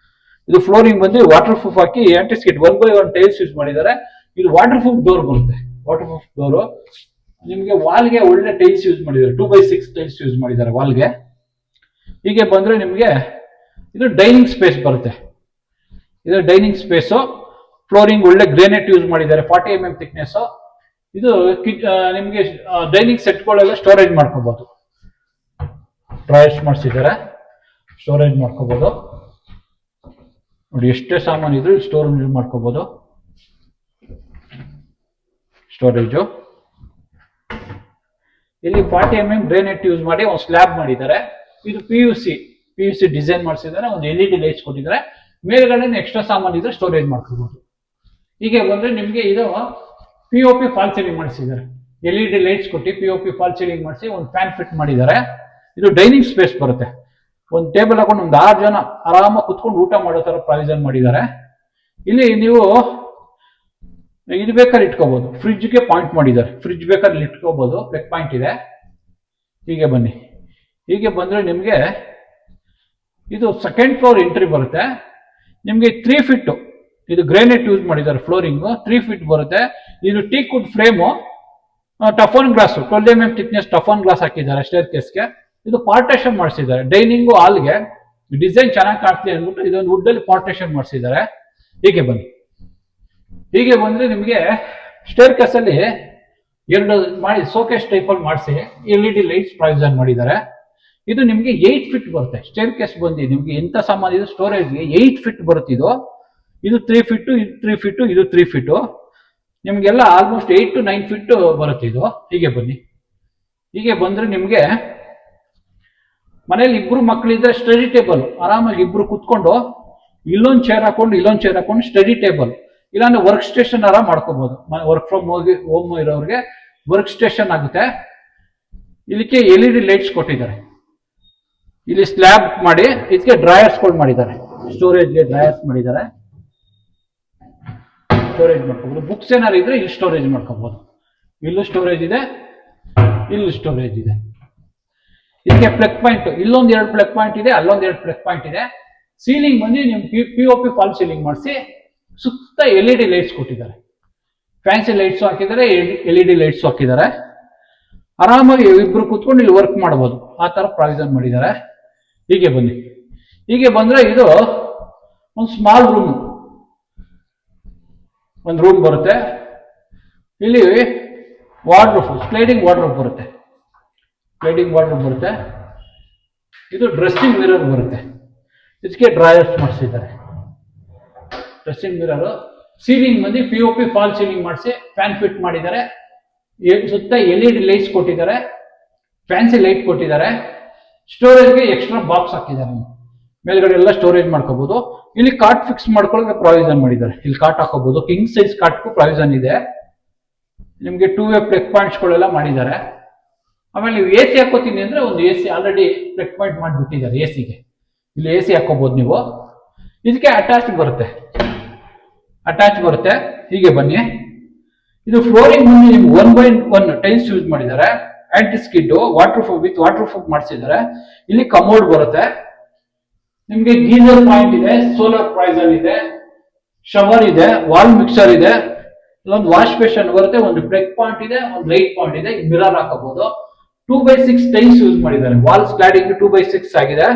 ಇದು ಫ್ಲೋರಿಂಗ್ ಬಂದು ವಾಟರ್ ಪ್ರೂಫ್ ಹಾಕಿ ಆಂಟಿಸ್ಕಿಟ್ 1/1 ಟೈಲ್ಸ್ ಯೂಸ್ ಮಾಡಿದ್ದಾರೆ. ಇದು ವಾಟರ್ ಪ್ರೂಫ್ ಡೋರ್ ಬರುತ್ತೆ. ವಾಟರ್ ಪ್ರೂಫ್ ಡೋರು ನಿಮಗೆ ವಾಲ್ಗೆ ಒಳ್ಳೆ ಟೈಲ್ಸ್ ಯೂಸ್ ಮಾಡಿದ್ದಾರೆ. 2/6 ಟೈಲ್ಸ್ ಯೂಸ್ ಮಾಡಿದ್ದಾರೆ ವಾಲ್ಗೆ. ಹೀಗೆ ಬಂದ್ರೆ ನಿಮಗೆ ಇದು ಡೈನಿಂಗ್ ಸ್ಪೇಸ್ ಬರುತ್ತೆ. ಇದು ಡೈನಿಂಗ್ ಸ್ಪೇಸು. ಫ್ಲೋರಿಂಗ್ ಒಳ್ಳೆ ಗ್ರೇನೈಟ್ ಯೂಸ್ ಮಾಡಿದ್ದಾರೆ, 40 mm ಥಿಕ್ನೆಸ್. ಇದು ನಿಮಗೆ ಡೈನಿಂಗ್ ಸೆಟ್ಗಳೆಲ್ಲ ಸ್ಟೋರೇಜ್ ಮಾಡ್ಕೋಬಹುದು. ಡ್ರಾಯರ್ಸ್ ಮಾಡಿಸಿದ್ದಾರೆ, ಸ್ಟೋರೇಜ್ ಮಾಡ್ಕೋಬಹುದು. ನೋಡಿ ಎಷ್ಟೇ ಸಾಮಾನು ಇದ್ರು ಸ್ಟೋರೇಜ್ ಮಾಡ್ಕೋಬಹುದು. ಸ್ಟೋರೇಜು ಇಲ್ಲಿ 40 mm ಗ್ರೇನೈಟ್ ಯೂಸ್ ಮಾಡಿ ಒಂದು ಸ್ಲ್ಯಾಬ್ ಮಾಡಿದ್ದಾರೆ. ಇದು PUC ಡಿಸೈನ್ ಮಾಡಿಸಿದ್ದಾರೆ. ಒಂದು LED ಲೈಟ್ಸ್ ಕೊಟ್ಟಿದ್ದಾರೆ. ಮೇಲ್ಗಡೆ ಎಕ್ಸ್ಟ್ರಾ ಸಾಮಾನು ಇದ್ರೆ ಸ್ಟೋರೇಜ್ ಮಾಡ್ಕೋಬಹುದು. ಹೀಗೆ ಬಂದ್ರೆ ನಿಮ್ಗೆ ಇದು POP ಫಾಲ್ ಸೀಲಿಂಗ್ ಮಾಡಿಸಿದ್ದಾರೆ. LED ಲೈಟ್ಸ್ ಕೊಟ್ಟು POP ಫಾಲ್ ಸೀಲಿಂಗ್ ಮಾಡಿಸಿ ಒಂದು ಫ್ಯಾನ್ ಫಿಟ್ ಮಾಡಿದ್ದಾರೆ. ಇದು ಡೈನಿಂಗ್ ಸ್ಪೇಸ್ ಬರುತ್ತೆ. ಒಂದು ಟೇಬಲ್ ಹಾಕೊಂಡು ಒಂದು 6 ಜನ ಆರಾಮಾಗಿ ಕುತ್ಕೊಂಡು ಊಟ ಮಾಡೋ ತರ ಪ್ರಾವಿಷನ್ ಮಾಡಿದ್ದಾರೆ. ಇಲ್ಲಿ ನೀವು ಇದು ಬೇಕಾದ್ರೆ ಇಟ್ಕೋಬಹುದು. ಫ್ರಿಡ್ಜ್ಗೆ ಪಾಯಿಂಟ್ ಮಾಡಿದ್ದಾರೆ. ಫ್ರಿಡ್ಜ್ ಬೇಕಾದ್ರೆ ಇಟ್ಕೋಬಹುದು. ಪ್ಲಗ್ ಪಾಯಿಂಟ್ ಇದೆ. ಹೀಗೆ ಬನ್ನಿ. ಹೀಗೆ ಬಂದ್ರೆ ನಿಮ್ಗೆ ಇದು 2nd ಫ್ಲೋರ್ ಎಂಟ್ರಿ ಬರುತ್ತೆ. ನಿಮ್ಗೆ 3 ಫೀಟ್ ಇದು ಗ್ರೇನೈಟ್ ಯೂಸ್ ಮಾಡಿದ್ದಾರೆ. ಫ್ಲೋರಿಂಗ್ 3 ಫೀಟ್ ಬರುತ್ತೆ. ಇದು ಟೀಕ್ ವುಡ್ ಫ್ರೇಮು, ಟಫನ್ ಗ್ಲಾಸ್ 12 mm ಥಿಕ್ನೆಸ್ ಟಫನ್ ಗ್ಲಾಸ್ ಹಾಕಿದ್ದಾರೆ ಸ್ಟೇರ್ ಕೇಸ್ಗೆ. ಇದು ಪಾರ್ಟೇಷನ್ ಮಾಡಿಸಿದ್ದಾರೆ. ಡೈನಿಂಗು ಹಾಲ್ಗೆ ಡಿಸೈನ್ ಚೆನ್ನಾಗಿ ಕಾಣ್ತಿದೆ ಅಂದ್ಬಿಟ್ಟು ಇದೊಂದು ವುಡ್ ಅಲ್ಲಿ ಪಾರ್ಟೇಷನ್ ಮಾಡಿಸಿದ್ದಾರೆ. ಹೀಗೆ ಬನ್ನಿ. ಹೀಗೆ ಬಂದ್ರೆ ನಿಮಗೆ ಸ್ಟೇರ್ ಕೇಸ್ ಅಲ್ಲಿ 2 ಮಾಡಿ ಸೋಕೇಸ್ ಟೈಪ್ ಅಲ್ಲಿ ಮಾಡಿಸಿ LED ಲೈಟ್ಸ್ ಪ್ರಾವಿಷನ್ ಮಾಡಿದ್ದಾರೆ. ಇದು ನಿಮ್ಗೆ 8 ಫೀಟ್ ಬರುತ್ತೆ. ಸ್ಟೇರ್ ಕೇಸ್ ಬಂದು ನಿಮ್ಗೆ ಎಂತ ಸಾಮಾನು ಇದು ಸ್ಟೋರೇಜ್ಗೆ 8 ಫೀಟ್ ಬರುತ್ತೆ. ಇದು 3 ಫೀಟ್, ಇದು 3 ಫೀಟ್, ಇದು 3 ಫೀಟ್. ನಿಮ್ಗೆಲ್ಲ ಆಲ್ಮೋಸ್ಟ್ 8 to 9 ಫೀಟ್ ಬರುತ್ತೆ ಇದು. ಹೀಗೆ ಬನ್ನಿ. ಹೀಗೆ ಬಂದ್ರೆ ನಿಮ್ಗೆ ಮನೇಲಿ 2 ಮಕ್ಕಳಿದ್ರೆ ಸ್ಟಡಿ ಟೇಬಲ್ ಆರಾಮಾಗಿ 2 ಕುತ್ಕೊಂಡು ಇಲ್ಲೊಂದು ಚೇರ್ ಹಾಕೊಂಡು ಸ್ಟಡಿ ಟೇಬಲ್, ಇಲ್ಲಾಂದ್ರೆ ವರ್ಕ್ ಸ್ಟೇಷನ್ ಆರಾಮ್ ಮಾಡ್ಕೋಬಹುದು. ವರ್ಕ್ ಫ್ರಮ್ ಹೋಮ್ ಇರೋರಿಗೆ ವರ್ಕ್ ಸ್ಟೇಷನ್ ಆಗುತ್ತೆ. ಇದಕ್ಕೆ LED ಲೈಟ್ಸ್ ಕೊಟ್ಟಿದ್ದಾರೆ. ಇಲ್ಲಿ ಸ್ಲ್ಯಾಬ್ ಮಾಡಿ ಇದಕ್ಕೆ ಡ್ರಾಯರ್ಸ್ಗಳು ಮಾಡಿದ್ದಾರೆ. ಸ್ಟೋರೇಜ್ಗೆ ಡ್ರಾಯರ್ಸ್ ಮಾಡಿದ್ದಾರೆ. ಸ್ಟೋರೇಜ್ ಮಾಡ್ಕೋಬಹುದು. ಬುಕ್ಸ್ ಏನಾರು ಇದ್ರೆ ಇಲ್ಲಿ ಸ್ಟೋರೇಜ್ ಮಾಡ್ಕೋಬಹುದು. ಇಲ್ಲೂ ಸ್ಟೋರೇಜ್ ಇದೆ, ಇಲ್ಲೂ ಸ್ಟೋರೇಜ್ ಇದೆ. ಇದಕ್ಕೆ ಪ್ಲಗ್ ಪಾಯಿಂಟ್ ಇಲ್ಲೊಂದು 2 ಪ್ಲಗ್ ಪಾಯಿಂಟ್ ಇದೆ, ಅಲ್ಲೊಂದು 2 ಪ್ಲಗ್ ಪಾಯಿಂಟ್ ಇದೆ. ಸೀಲಿಂಗ್ ಬಂದು ನಿಮ್ಗೆ POP ಫಾಲ್ ಸೀಲಿಂಗ್ ಮಾಡಿಸಿ ಸುತ್ತ LED ಲೈಟ್ಸ್ ಕೊಟ್ಟಿದ್ದಾರೆ. ಫ್ಯಾನ್ಸಿ ಲೈಟ್ಸ್ ಹಾಕಿದ್ದಾರೆ, LED ಲೈಟ್ಸ್ ಹಾಕಿದ್ದಾರೆ. ಆರಾಮಾಗಿ 2 ಕೂತ್ಕೊಂಡು ಇಲ್ಲಿ ವರ್ಕ್ ಮಾಡಬಹುದು. ಆ ತರ ಪ್ರಾವಿಷನ್ ಮಾಡಿದ್ದಾರೆ. ಹೀಗೆ ಬನ್ನಿ. ಹೀಗೆ ಬಂದ್ರೆ ಇದು ಒಂದು ಸ್ಮಾಲ್ ರೂಮ್, ಒಂದು ರೂಮ್ ಬರುತ್ತೆ. ಇಲ್ಲಿ ವಾರ್ಡ್ರೋಬ್, ಸ್ಲೈಡಿಂಗ್ ವಾರ್ಡ್ರೋಬ್ ಬರುತ್ತೆ. ಇದು ಡ್ರೆಸ್ಸಿಂಗ್ ಮಿರರ್ ಬರುತ್ತೆ. ಇದಕ್ಕೆ ಡ್ರಾಯರ್ಸ್ ಮಾಡಿಸಿದ್ದಾರೆ. Dressing mirror. ಸೀಲಿಂಗ್ ಬಂದು POP ಫಾಲ್ ಸೀಲಿಂಗ್ ಮಾಡಿಸಿ ಫ್ಯಾನ್ ಫಿಟ್ ಮಾಡಿದ್ದಾರೆ. ಸುತ್ತ LED ಲೈಟ್ಸ್ ಕೊಟ್ಟಿದ್ದಾರೆ, ಫ್ಯಾನ್ಸಿ ಲೈಟ್ ಕೊಟ್ಟಿದ್ದಾರೆ. ಸ್ಟೋರೇಜ್ಗೆ ಎಕ್ಸ್ಟ್ರಾ ಬಾಕ್ಸ್ ಹಾಕಿದ್ದಾರೆ. ಮೇಲ್ಗಡೆ ಎಲ್ಲ ಸ್ಟೋರೇಜ್ ಮಾಡ್ಕೋಬಹುದು. ಇಲ್ಲಿ ಕಾಟ್ ಫಿಕ್ಸ್ ಮಾಡ್ಕೊಳ್ಳೋಕೆ ಪ್ರಾವಿಷನ್ ಮಾಡಿದ್ದಾರೆ. ಇಲ್ಲಿ ಕಾಟ್ ಹಾಕೋಬಹುದು. ಕಿಂಗ್ ಸೈಜ್ ಕಾಟ್ಗೂ ಪ್ರಾವಿಷನ್ ಇದೆ. ನಿಮ್ಗೆ 2-way ಪ್ಲಗ್ ಪಾಯಿಂಟ್ಸ್ ಗಳೆಲ್ಲ ಮಾಡಿದ್ದಾರೆ. ಆಮೇಲೆ ನೀವು AC ಹಾಕೋತೀನಿ ಅಂದ್ರೆ ಒಂದು AC ಆಲ್ರೆಡಿ ಪ್ಲಗ್ ಪಾಯಿಂಟ್ ಮಾಡಿಬಿಟ್ಟಿದ್ದಾರೆ. ACಗೆ ಇಲ್ಲಿ AC ಹಾಕೋಬಹುದು ನೀವು. ಇದಕ್ಕೆ ಅಟ್ಯಾಚ್ ಬರುತ್ತೆ. ಹೀಗೆ ಬನ್ನಿ. ಇದು ಫ್ಲೋರಿಂಗ್ ಮುಂದೆ ನಿಮ್ಗೆ 1/1 ಟೈಲ್ಸ್ ಯೂಸ್ ಮಾಡಿದ್ದಾರೆ. ಆಂಟಿ ಸ್ಕಿಡ್ ವಾಟರ್ ಪ್ರೂಫ್ ಮಾಡಿಸಿದ್ದಾರೆ. ಇಲ್ಲಿ ಕಮೋಡ್ ಬರುತ್ತೆ. ನಿಮ್ಗೆ ಗೀಸರ್ ಪಾಯಿಂಟ್ ಇದೆ, ಸೋಲಾರ್ ಪ್ರಾವಿಷನ್ ಇದೆ, ಶವರ್ ಇದೆ, ವಾಲ್ ಮಿಕ್ಸರ್ ಇದೆ. ಇಲ್ಲೊಂದು ವಾಶ್ ಬೇಷನ್ ಬರುತ್ತೆ, ಒಂದು ಪ್ಲಗ್ ಪಾಯಿಂಟ್ ಇದೆ, ಒಂದು ಲೈಟ್ ಪಾಯಿಂಟ್ ಇದೆ, ಮಿರರ್ ಹಾಕಬಹುದು. 2x6 ಟೈಲ್ಸ್ ಯೂಸ್ ಮಾಡಿದ್ದಾರೆ. ವಾಲ್ ಕ್ಲಾಡಿಂಗ್ 2x6 ಆಗಿದೆ.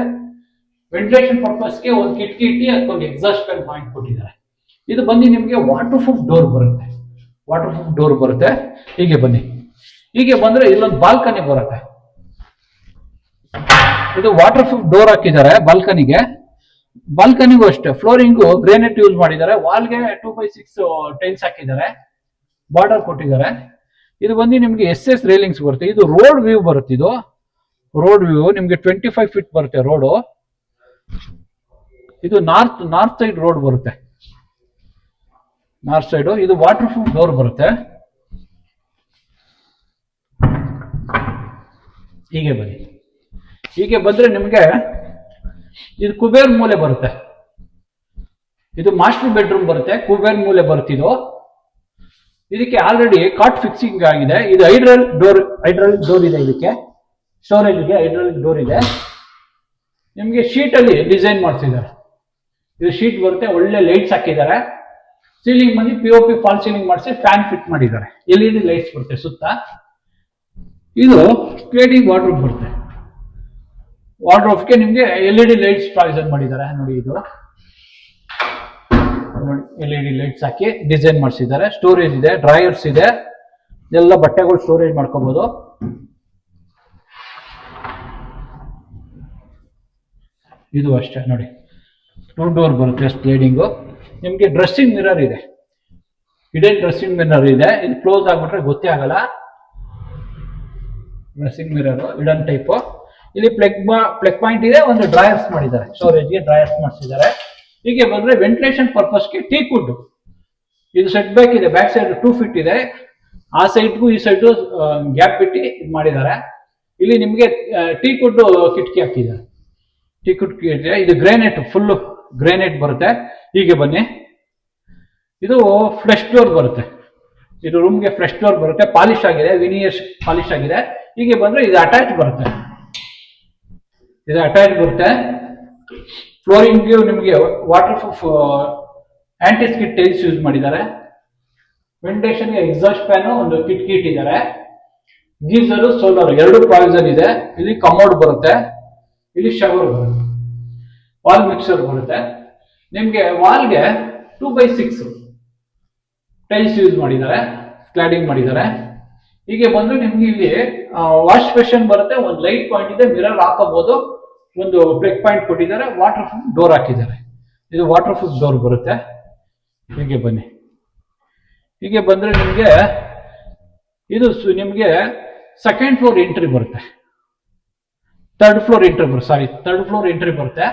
ವೆಂಟಿಲೇಷನ್ ಪರ್ಪಸ್ಗೆ ಒಂದು ಕಿಟಕಿ ಇಟ್ಟು ಅದಕ್ಕೊಂದು ಎಕ್ಸಾಸ್ಟ್ ಫ್ಯಾನ್ ಪಾಯಿಂಟ್ ಕೊಟ್ಟಿದ್ದಾರೆ. ಇದು ಬಂದು ನಿಮಗೆ ವಾಟರ್ ಪ್ರೂಫ್ ಡೋರ್ ಬರುತ್ತೆ. ವಾಟರ್ ಪ್ರೂಫ್ ಡೋರ್ ಬರುತ್ತೆ. ಹೀಗೆ ಬನ್ನಿ, ಹೀಗೆ ಬಂದ್ರೆ ಇಲ್ಲೊಂದು ಬಾಲ್ಕನಿ ಬರುತ್ತೆ. ಇದು ವಾಟರ್ ಪ್ರೂಫ್ ಡೋರ್ ಹಾಕಿದ್ದಾರೆ ಬಾಲ್ಕನಿಗೆ. ಬಾಲ್ಕನಿಗೂ ಅಷ್ಟೇ ಫ್ಲೋರಿಂಗು ಗ್ರೇನೈಟ್ ಯೂಸ್ ಮಾಡಿದ್ದಾರೆ. ವಾಲ್ಗೆ 2x6 ಟೈಲ್ಸ್ ಹಾಕಿದ್ದಾರೆ, ಬಾರ್ಡರ್ ಕೊಟ್ಟಿದ್ದಾರೆ. ಇದು ಬಂದು ನಿಮ್ಗೆ SS ರೈಲಿಂಗ್ಸ್ ಬರುತ್ತೆ. ಇದು ರೋಡ್ ವ್ಯೂ ಬರುತ್ತೆ. ಇದು ರೋಡ್ ವ್ಯೂ ನಿಮ್ಗೆ 25 ಫೀಟ್ ಬರುತ್ತೆ ರೋಡು. ಇದು ನಾರ್ತ್ ಸೈಡ್ ರೋಡ್ ಬರುತ್ತೆ, ನಾರ್ತ್ ಸೈಡ್. ಇದು ವಾಟರ್ ಪ್ರೂಫ್ ಡೋರ್ ಬರುತ್ತೆ. ಹೀಗೆ ಬನ್ನಿ, ಹೀಗೆ ಬಂದ್ರೆ ನಿಮ್ಗೆ ಇದು ಕುಬೇರ್ ಮೂಲೆ ಬರುತ್ತೆ. ಇದು ಮಾಸ್ಟರ್ ಬೆಡ್ರೂಮ್ ಬರುತ್ತೆ, ಕುಬೇರ್ ಮೂಲೆ ಬರುತ್ತೆ. ಇದಕ್ಕೆ ಆಲ್ರೆಡಿ ಕಾಟ್ ಫಿಕ್ಸಿಂಗ್ ಆಗಿದೆ. ಇದು ಹೈಡ್ರಾಲಿಕ್ ಡೋರ್ ಇದೆ. ಇದಕ್ಕೆ ಸ್ಟೋರೇಜ್ಗೆ ಹೈಡ್ರಾಲಿಕ್ ಡೋರ್ ಇದೆ. ನಿಮ್ಗೆ ಶೀಟ್ ಅಲ್ಲಿ ಡಿಸೈನ್ ಮಾಡ್ತಿದ್ದಾರೆ. ಇದು ಶೀಟ್ ಬರುತ್ತೆ, ಒಳ್ಳೆ ಲೈಟ್ಸ್ ಹಾಕಿದ್ದಾರೆ. ಸೀಲಿಂಗ್ ಬಂದು POP ಫಾಲ್ ಸೀಲಿಂಗ್ ಮಾಡಿಸಿ ಫ್ಯಾನ್ ಫಿಟ್ ಮಾಡಿದ್ದಾರೆ. LED ಲೈಟ್ಸ್ ಬರುತ್ತೆ ಸುತ್ತ. ಇದು ಸ್ಲೈಡಿಂಗ್ ವಾರ್ಡ್ರೋಬ್ ಬರುತ್ತೆ. ವಾರ್ಡ್ರೋಬ್ಗೆ ನಿಮ್ಗೆ LED ಲೈಟ್ಸ್ ಪ್ರಾವಿಷನ್ ಮಾಡಿದ್ದಾರೆ. ನೋಡಿ, ಇದು ನೋಡಿ LED ಲೈಟ್ಸ್ ಹಾಕಿ ಡಿಸೈನ್ ಮಾಡಿಸಿದ್ದಾರೆ. ಸ್ಟೋರೇಜ್ ಇದೆ, ಡ್ರಾಯರ್ಸ್ ಇದೆ, ಎಲ್ಲ ಬಟ್ಟೆಗಳು ಸ್ಟೋರೇಜ್ ಮಾಡ್ಕೋಬಹುದು. ಇದು ಅಷ್ಟೇ ನೋಡಿ, 2 ಡೋರ್ ಬರುತ್ತೆ ಸ್ಲೈಡಿಂಗು. ನಿಮ್ಗೆ ಡ್ರೆಸ್ಸಿಂಗ್ ಮಿರರ್ ಇದೆ, ಹಿಡನ್ ಡ್ರೆಸ್ಸಿಂಗ್ ಮಿರರ್ ಇದೆ. ಇದು ಕ್ಲೋಸ್ ಆಗ್ಬಿಟ್ರೆ ಗೊತ್ತೇ ಆಗಲ್ಲ. Dressing mirror hidden type. ಇಲ್ಲಿ ಪ್ಲಗ್ ಪಾಯಿಂಟ್ ಇದೆ, ಒಂದು ಡ್ರಾಯರ್ಸ್ ಮಾಡಿದ್ದಾರೆ, ಸ್ಟೋರೇಜ್ಗೆ ಡ್ರಾಯರ್ಸ್ ಮಾಡಿಸಿದ್ದಾರೆ. ಹೀಗೆ ಬಂದ್ರೆ ವೆಂಟಿಲೇಷನ್ ಪರ್ಪಸ್ಗೆ ಟೀಕ್ ವುಡ್. ಇದು ಸೆಟ್ ಬ್ಯಾಕ್ ಇದೆ, ಬ್ಯಾಕ್ ಸೈಡ್ 2 ಫೀಟ್ ಇದೆ. ಆ ಸೈಡ್ಗೂ ಈ ಸೈಡ್ ಗ್ಯಾಪ್ ಬಿಟ್ಟು ಇದು ಮಾಡಿದ್ದಾರೆ. ಇಲ್ಲಿ ನಿಮ್ಗೆ ಟೀಕ್ ವುಡ್ ಕಿಟಕಿ ಹಾಕಿದ್ದಾರೆ. ಟೀಕ್ ವುಡ್ ಕಿಟಕಿ. ಇದು ಗ್ರೇನೈಟ್, ಫುಲ್ ಗ್ರೇನೈಟ್ ಬರುತ್ತೆ. ಹೀಗೆ ಬನ್ನಿ, ಇದು ಫ್ಲೆಶ್ ಡೋರ್ ಬರುತ್ತೆ. ಇದು ರೂಮ್ಗೆ ಫ್ಲೆಶ್ ಡೋರ್ ಬರುತ್ತೆ, ಪಾಲಿಶ್ ಆಗಿದೆ, ವಿನಿಯರ್ ಪಾಲಿಶ್ ಆಗಿದೆ. ಹೀಗೆ ಬಂದ್ರೆ ಇದು ಅಟ್ಯಾಚ್ ಬರುತ್ತೆ. ಇದು ಅಟ್ಯಾಚ್ ಬರುತ್ತೆ. ಫ್ಲೋರಿಂಗ್ ನಿಮಗೆ water proof aunty skid tiles use ಮಾಡಿದ್ದಾರೆ. ವೆಂಟಿಲೇಷನ್ಗೆ ಎಕ್ಸಾಸ್ಟ್ ಫ್ಯಾನ್, ಒಂದು ಕಿಟಕಿ ಇಟ್ಟಿದ್ದಾರೆ. ಗೀಸರ್, ಸೋಲಾರ್ 2 ಪ್ರಾವಿಷನ್ ಇದೆ. ಇಲ್ಲಿ ಕಮೋಡ್ ಬರುತ್ತೆ, ಇಲ್ಲಿ ಶವರ್ ಬರುತ್ತೆ, ವಾಲ್ ಮಿಕ್ಸರ್ ಬರುತ್ತೆ. ನಿಮ್ಗೆ ವಾಲ್ಗೆ 2x6 ಟೈಲ್ಸ್ ಯೂಸ್ ಮಾಡಿದ್ದಾರೆ, ಕ್ಲಾಡಿಂಗ್ ಮಾಡಿದ್ದಾರೆ. ಹೀಗೆ ಬಂದು ನಿಮ್ಗೆ ಇಲ್ಲಿ ವಾಶ್ ಬೇಷನ್ ಬರುತ್ತೆ, ಒಂದು ಲೈಟ್ ಪಾಯಿಂಟ್ ಇದೆ, ಮಿರರ್ ಹಾಕಬಹುದು, ಒಂದು ಪ್ಲಗ್ ಪಾಯಿಂಟ್ ಕೊಟ್ಟಿದ್ದಾರೆ, ವಾಟರ್ ಪ್ರೂಫ್ ಡೋರ್ ಹಾಕಿದ್ದಾರೆ. ಇದು ವಾಟರ್ ಪ್ರೂಫ್ ಡೋರ್ ಬರುತ್ತೆ. ಹೀಗೆ ಬನ್ನಿ, ಹೀಗೆ ಬಂದ್ರೆ ನಿಮ್ಗೆ ಇದು ನಿಮ್ಗೆ ಸೆಕೆಂಡ್ ಫ್ಲೋರ್ ಎಂಟ್ರಿ ಬರುತ್ತೆ. ಥರ್ಡ್ ಫ್ಲೋರ್ ಎಂಟ್ರಿ ಬರುತ್ತೆ.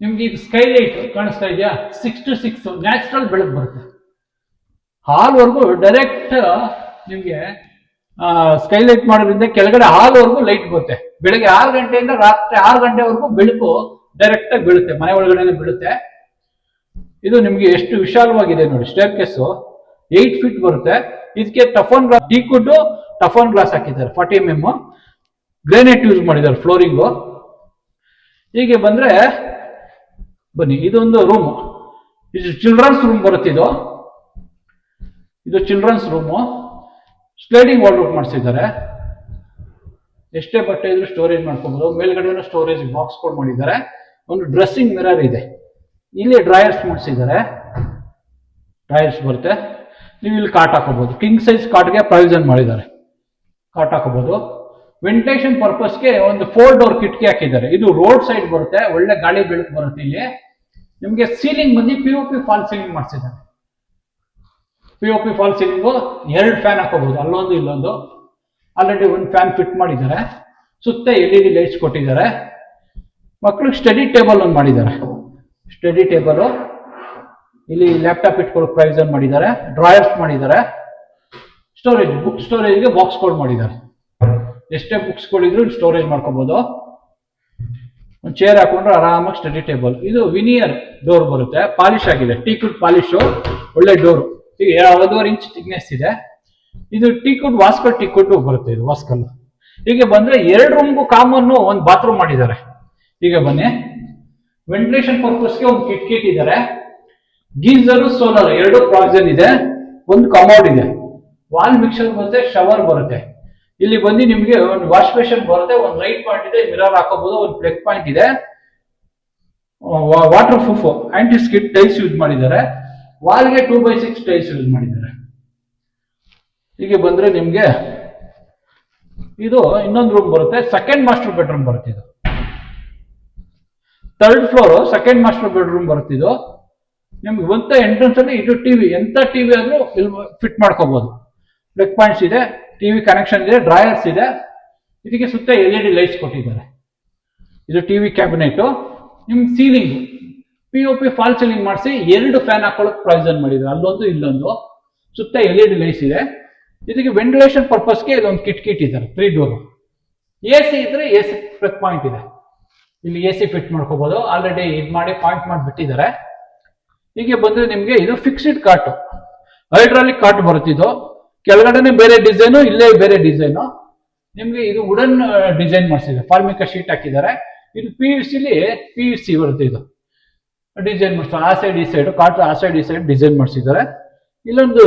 ನಿಮ್ಗೆ ಇದು ಸ್ಕೈ ಲೈಟ್ ಕಾಣಿಸ್ತಾ ಇದೆಯಾ? 6 to 6 ನ್ಯಾಚುರಲ್ ಬೆಳಕು ಬರುತ್ತೆ. ಹಾಲ್ವರೆಗೂ ಡೈರೆಕ್ಟ್ ನಿಮ್ಗೆ ಸ್ಕೈಲೈಟ್ ಮಾಡೋದ್ರಿಂದ ಕೆಳಗಡೆ ಹಾಲ್ವರೆಗೂ ಲೈಟ್ ಬರುತ್ತೆ. ಬೆಳಗ್ಗೆ 6 ಗಂಟೆಯಿಂದ ರಾತ್ರಿ 6 ಗಂಟೆವರೆಗೂ ಬೆಳಕು ಡೈರೆಕ್ಟ್ ಆಗಿ ಬೀಳುತ್ತೆ, ಮನೆ ಒಳಗಡೆ ಬೀಳುತ್ತೆ. ಇದು ನಿಮ್ಗೆ ಎಷ್ಟು ವಿಶಾಲವಾಗಿದೆ ನೋಡಿ. ಸ್ಟೇರ್ ಕೇಸು 8 ಫೀಟ್ ಬರುತ್ತೆ. ಇದಕ್ಕೆ toughen glass, teakwood toughen glass ಹಾಕಿದ್ದಾರೆ, 40 mm ಗ್ರೇನೈಟ್ ಯೂಸ್ ಮಾಡಿದ್ದಾರೆ ಫ್ಲೋರಿಂಗು. ಹೀಗೆ ಬಂದ್ರೆ ಬನ್ನಿ, ಇದೊಂದು ರೂಮ್. ಇದು ಚಿಲ್ಡ್ರನ್ಸ್ ರೂಮ್ ಬರುತ್ತೆ. ಇದು ಚಿಲ್ಡ್ರನ್ಸ್ ರೂಮು. ಸ್ಲೈಡಿಂಗ್ ವಾರ್ಡ್ರೋಬ್ ಮಾಡಿಸಿದ್ದಾರೆ. ಎಷ್ಟೇ ಬಟ್ಟೆ ಇದ್ರೂ ಸ್ಟೋರೇಜ್ ಮಾಡ್ಕೋಬಹುದು. ಮೇಲ್ಗಡೆ ಸ್ಟೋರೇಜ್ ಬಾಕ್ಸ್ ಕೂಡ ಮಾಡಿದ್ದಾರೆ. ಒಂದು ಡ್ರೆಸ್ಸಿಂಗ್ ಮಿರರ್ ಇದೆ. ಇಲ್ಲಿ ಡ್ರಾಯರ್ಸ್ ಮಾಡಿಸಿದ್ದಾರೆ, ಡ್ರಾಯರ್ಸ್ ಬರುತ್ತೆ. ನೀವು ಇಲ್ಲಿ ಕಾಟ್ ಹಾಕೋಬಹುದು. ಕಿಂಗ್ ಸೈಜ್ ಕಾಟ್ಗೆ ಪ್ರಾವಿಷನ್ ಮಾಡಿದ್ದಾರೆ, ಕಾಟ್ ಹಾಕೋಬಹುದು. ವೆಂಟಿಲೇಷನ್ ಪರ್ಪಸ್ಗೆ ಒಂದು 4 ಡೋರ್ ಕಿಟಕಿ ಹಾಕಿದ್ದಾರೆ. ಇದು ರೋಡ್ ಸೈಡ್ ಬರುತ್ತೆ, ಒಳ್ಳೆ ಗಾಳಿ ಬೆಳಕು ಬರುತ್ತೆ. ಇಲ್ಲಿ ನಿಮ್ಗೆ ಸೀಲಿಂಗ್ ಬಂದು POP ಫಾಲ್ ಸೀಲಿಂಗ್ ಮಾಡಿಸಿದ್ದಾರೆ. POP ಫಾಲ್ ಸೀಲಿಂಗು 2 ಫ್ಯಾನ್ ಹಾಕೋಬಹುದು, ಅಲ್ಲೊಂದು ಇಲ್ಲೊಂದು. ಆಲ್ರೆಡಿ ಒಂದು ಫ್ಯಾನ್ ಫಿಟ್ ಮಾಡಿದ್ದಾರೆ. ಸುತ್ತ LED ಲೈಟ್ಸ್ ಕೊಟ್ಟಿದ್ದಾರೆ. ಮಕ್ಕಳಿಗೆ ಸ್ಟಡಿ ಟೇಬಲ್ ಒಂದು ಮಾಡಿದ್ದಾರೆ. ಸ್ಟಡಿ ಟೇಬಲ್, ಇಲ್ಲಿ ಲ್ಯಾಪ್ಟಾಪ್ ಇಟ್ಕೊಳ್ಳೋಕೆ ಪ್ರಾವಿಷನ್ ಮಾಡಿದ್ದಾರೆ. ಡ್ರಾಯರ್ಸ್ ಮಾಡಿದ್ದಾರೆ. ಸ್ಟೋರೇಜ್, ಬುಕ್ ಸ್ಟೋರೇಜ್ಗೆ ಬಾಕ್ಸ್ ಕೋಡ್ ಮಾಡಿದ್ದಾರೆ. ಎಷ್ಟೇ ಬುಕ್ಸ್ಗಳಿದ್ರು ಸ್ಟೋರೇಜ್ ಮಾಡ್ಕೋಬಹುದು. ಒಂದು ಚೇರ್ ಹಾಕೊಂಡ್ರೆ ಆರಾಮಾಗಿ ಸ್ಟಡಿ ಟೇಬಲ್. ಇದು ವಿನಿಯರ್ ಡೋರ್ ಬರುತ್ತೆ, ಪಾಲಿಶ್ ಆಗಿದೆ, ಟೀಕ್ವುಡ್ ಪಾಲಿಶು, ಒಳ್ಳೆ ಡೋರ್. ಈಗ 1.5 ಇಂಚ್ ಥಿಕ್ನೆಸ್ ಇದೆ. ಇದು ಟೀಕ್ವುಡ್ ವಾಸ್ಕಲ್ ಟೀಕ್ವುಡ್ ಬರುತ್ತೆ. ಇದು ವಾಸ್ಕಲ್. ಹೀಗೆ ಬಂದ್ರೆ 2 ರೂಮ್ಗೂ ಕಾಮನ್ ಒಂದು ಬಾತ್ರೂಮ್ ಮಾಡಿದ್ದಾರೆ. ಈಗ ಬನ್ನಿ, ವೆಂಟಿಲೇಷನ್ ಪರ್ಪಸ್ಗೆ ಒಂದು ಕಿಟಕಿ ಇಟ್ಟಿದ್ದಾರೆ. ಗೀಸರ್, ಸೋಲಾರ್ 2 ಪ್ರಾವಿಷನ್ ಇದೆ. ಒಂದು ಕಮೋಡ್ ಇದೆ, ವಾಲ್ ಮಿಕ್ಸರ್ ಬರುತ್ತೆ, ಶವರ್ ಬರುತ್ತೆ. ಇಲ್ಲಿ ಬಂದು ನಿಮ್ಗೆ ಒಂದು ವಾಶ್ ಬೇಷನ್ ಬರುತ್ತೆ, ಒಂದು ಲೈಟ್ ಪಾಯಿಂಟ್ ಇದೆ, ಮಿರರ್ ಹಾಕೋಬಹುದು, ಒಂದು ಪ್ಲಗ್ ಪಾಯಿಂಟ್ ಇದೆ, water proof aunty skid tiles use ಮಾಡಿದ್ದಾರೆ, ವಾಲ್ಗೆ 2x6 ಟೈಲ್ಸ್ ಯೂಸ್ ಮಾಡಿದ್ದಾರೆ. ಹೀಗೆ ಬಂದ್ರೆ ನಿಮ್ಗೆ ಇದು ಇನ್ನೊಂದು ರೂಮ್ ಬರುತ್ತೆ, ಸೆಕೆಂಡ್ ಮಾಸ್ಟರ್ ಬೆಡ್ರೂಮ್ ಬರುತ್ತೆ. ಇದು 3rd floor second master bedroom ಬರುತ್ತೆ. ಇದು ನಿಮ್ಗೆ ಒಂತ ಎಂಟ್ರೆನ್ಸ್ ಅಲ್ಲಿ ಇದು ಟಿವಿ, ಎಂತ ಟಿವಿ ಆದ್ರೂ ಇಲ್ಲಿ ಫಿಟ್ ಮಾಡ್ಕೋಬಹುದು. ಪ್ಲಗ್ ಪಾಯಿಂಟ್ಸ್ ಇದೆ, ಟಿವಿ ಕನೆಕ್ಷನ್ ಇದೆ, ಡ್ರಾಯರ್ಸ್ ಇದೆ. ಇದಕ್ಕೆ ಸುತ್ತ LED ಲೈಟ್ಸ್ ಕೊಟ್ಟಿದ್ದಾರೆ. ಇದು ಟಿವಿ ಕ್ಯಾಬಿನೆಟ್. ನಿಮ್ಗೆ ಸೀಲಿಂಗ್ POP ಫಾಲ್ ಸೀಲಿಂಗ್ ಮಾಡಿಸಿ 2 ಫ್ಯಾನ್ ಹಾಕೊಳ್ಳೋಕೆ ಪ್ರಾವಿಷನ್ ಮಾಡಿದ್ದಾರೆ, ಅಲ್ಲೊಂದು ಇಲ್ಲೊಂದು. ಸುತ್ತ LED ಲೈಟ್ಸ್ ಇದೆ. ಇದಕ್ಕೆ ವೆಂಟಿಲೇಷನ್ ಪರ್ಪಸ್ಗೆ ಇದೊಂದು ಕಿಟ್ ಇದ್ದಾರೆ, 3 ಡೋರ್. AC ಇದ್ರೆ AC ಪ್ಲಗ್ ಪಾಯಿಂಟ್ ಇದೆ, ಇಲ್ಲಿ AC ಫಿಟ್ ಮಾಡ್ಕೋಬಹುದು. ಆಲ್ರೆಡಿ ಇದು ಮಾಡಿ ಪಾಯಿಂಟ್ ಮಾಡಿ ಬಿಟ್ಟಿದ್ದಾರೆ. ಹೀಗೆ ಬಂದ್ರೆ ನಿಮ್ಗೆ ಇದು ಫಿಕ್ಸ್ಡ್ ಕಾಟ್, ಹೈಡ್ರಾಲಿಕ್ ಕಾಟ್ ಬರುತ್ತಿದ್ದು. ಕೆಳಗಡೆನೆ ಬೇರೆ ಡಿಸೈನು, ಇಲ್ಲೇ ಬೇರೆ ಡಿಸೈನು. ನಿಮ್ಗೆ ಇದು ವುಡನ್ ಡಿಸೈನ್ ಮಾಡಿಸಿದೆ, ಫಾರ್ಮಿಕಾ ಶೀಟ್ ಹಾಕಿದ್ದಾರೆ. ಇದು PVC ಬರುತ್ತೆ. ಇದು ಡಿಸೈನ್ ಮಾಡಿಸ್ತಾರೆ, ಆ ಸೈಡ್ ಈ ಸೈಡ್ ಕಾಟ್, ಆ ಸೈಡ್ ಈ ಸೈಡ್ ಡಿಸೈನ್ ಮಾಡಿಸಿದ್ದಾರೆ. ಇಲ್ಲೊಂದು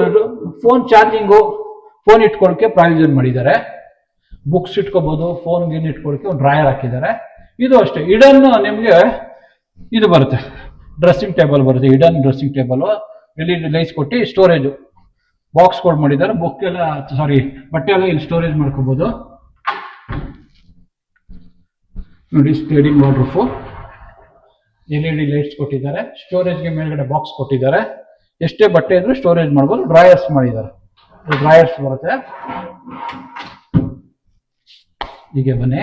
ಫೋನ್ ಚಾರ್ಜಿಂಗು, ಫೋನ್ ಇಟ್ಕೊಳ್ಳೋಕೆ ಪ್ರಾವಿಷನ್ ಮಾಡಿದ್ದಾರೆ. ಬುಕ್ಸ್ ಇಟ್ಕೋಬಹುದು, ಫೋನ್ ಗೀನ್ ಇಟ್ಕೊಳ್ಳೋಕೆ ಒಂದು ಡ್ರಾಯರ್ ಹಾಕಿದ್ದಾರೆ. ಇದು ಅಷ್ಟೇ ಇಡನ್ ನಿಮ್ಗೆ ಇದು ಬರುತ್ತೆ, ಡ್ರೆಸ್ಸಿಂಗ್ ಟೇಬಲ್ ಬರುತ್ತೆ, ಇಡನ್ ಡ್ರೆಸ್ಸಿಂಗ್ ಟೇಬಲ್. LED ಲೈಟ್ಸ್ ಕೊಟ್ಟು ಸ್ಟೋರೇಜ್ ಬಾಕ್ಸ್ ಕೊಡ್ ಮಾಡಿದ್ದಾರೆ. ಬುಕ್ ಎಲ್ಲ ಬಟ್ಟೆ ಎಲ್ಲ ಇಲ್ಲಿ ಸ್ಟೋರೇಜ್ ಮಾಡ್ಕೋಬಹುದು. ನೋಡಿ, ಸ್ಟೇಡಿಂಗ್ ವಾರ್ಡ್ರೋಬ್, LED ಲೈಟ್ಸ್ ಕೊಟ್ಟಿದ್ದಾರೆ. ಸ್ಟೋರೇಜ್ಗೆ ಮೇಲ್ಗಡೆ ಬಾಕ್ಸ್ ಕೊಟ್ಟಿದ್ದಾರೆ, ಎಷ್ಟೇ ಬಟ್ಟೆ ಇದ್ರೂ ಸ್ಟೋರೇಜ್ ಮಾಡ್ಬೋದು. ಡ್ರಾಯರ್ಸ್ ಮಾಡಿದ್ದಾರೆ, ಡ್ರಾಯರ್ಸ್ ಬರುತ್ತೆ. ಹೀಗೆ ಬನ್ನಿ.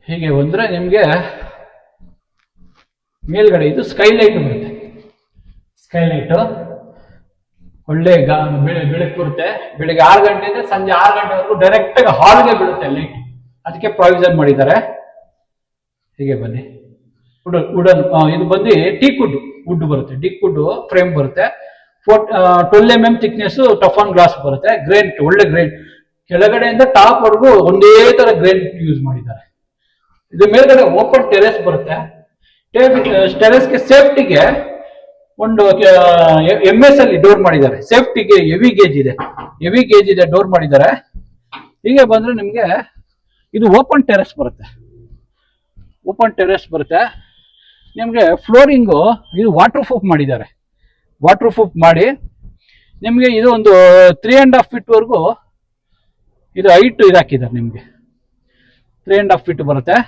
ಹೀಗೆ ಬಂದ್ರೆ ನಿಮ್ಗೆ ಮೇಲ್ಗಡೆ ಇದು ಸ್ಕೈಲೈಟ್ ಬರುತ್ತೆ. ಸ್ಕೈಲೈಟ್ ಒಳ್ಳೆ ಬೆಳಕು ಬರುತ್ತೆ. ಬೆಳಿಗ್ಗೆ 6 ಗಂಟೆಯಿಂದ ಸಂಜೆ 6 ಗಂಟೆವರೆಗೂ ಡೈರೆಕ್ಟ್ ಆಗಿ ಹಾಲ್ಗೆ ಬೀಳುತ್ತೆ ಲೈಟ್, ಅದಕ್ಕೆ ಪ್ರಾವಿಷನ್ ಮಾಡಿದ್ದಾರೆ. ಹೀಗೆ ಬನ್ನಿ. ವುಡನ್ ಇದು ಬಂದು ಟೀಕ್ ವುಡ್ ಬರುತ್ತೆ, ಟೀಕ್ ವುಡ್ ಫ್ರೇಮ್ ಬರುತ್ತೆ. 12 mm ಥಿಕ್ನೆಸ್ ಟಫನ್ ಗ್ಲಾಸ್ ಬರುತ್ತೆ. ಗ್ರೇನ್, ಒಳ್ಳೆ ಗ್ರೇನ್, ಕೆಳಗಡೆಯಿಂದ ಟಾಪ್ ವರೆಗೂ ಒಂದೇ ತರ ಗ್ರೇನ್ ಯೂಸ್ ಮಾಡಿದ್ದಾರೆ. ಇದು ಮೇಲ್ಗಡೆ ಓಪನ್ ಟೆರೆಸ್ ಬರುತ್ತೆ. ಟೆರೆಸ್ಗೆ ಸೇಫ್ಟಿಗೆ ಒಂದು MS ಅಲ್ಲಿ ಡೋರ್ ಮಾಡಿದ್ದಾರೆ. ಸೇಫ್ಟಿಗೆ ಹೆವಿ ಗೇಜ್ ಇದೆ, ಡೋರ್ ಮಾಡಿದ್ದಾರೆ. ಹೀಗೆ ಬಂದ್ರೆ ನಿಮ್ಗೆ ಇದು ಓಪನ್ ಟೆರೆಸ್ ಬರುತ್ತೆ. ನಿಮ್ಗೆ ಫ್ಲೋರಿಂಗು ಇದು ವಾಟರ್ ಪ್ರೂಫ್ ಮಾಡಿದ್ದಾರೆ. ವಾಟರ್ ಪ್ರೂಫ್ ಮಾಡಿ ನಿಮ್ಗೆ ಇದು ಒಂದು 3.5 feet ವರೆಗೂ ಇದು ಹೈಟ್ ಇದಾಕಿದ್ದಾರೆ. ನಿಮ್ಗೆ 3.5 feet ಬರುತ್ತೆ.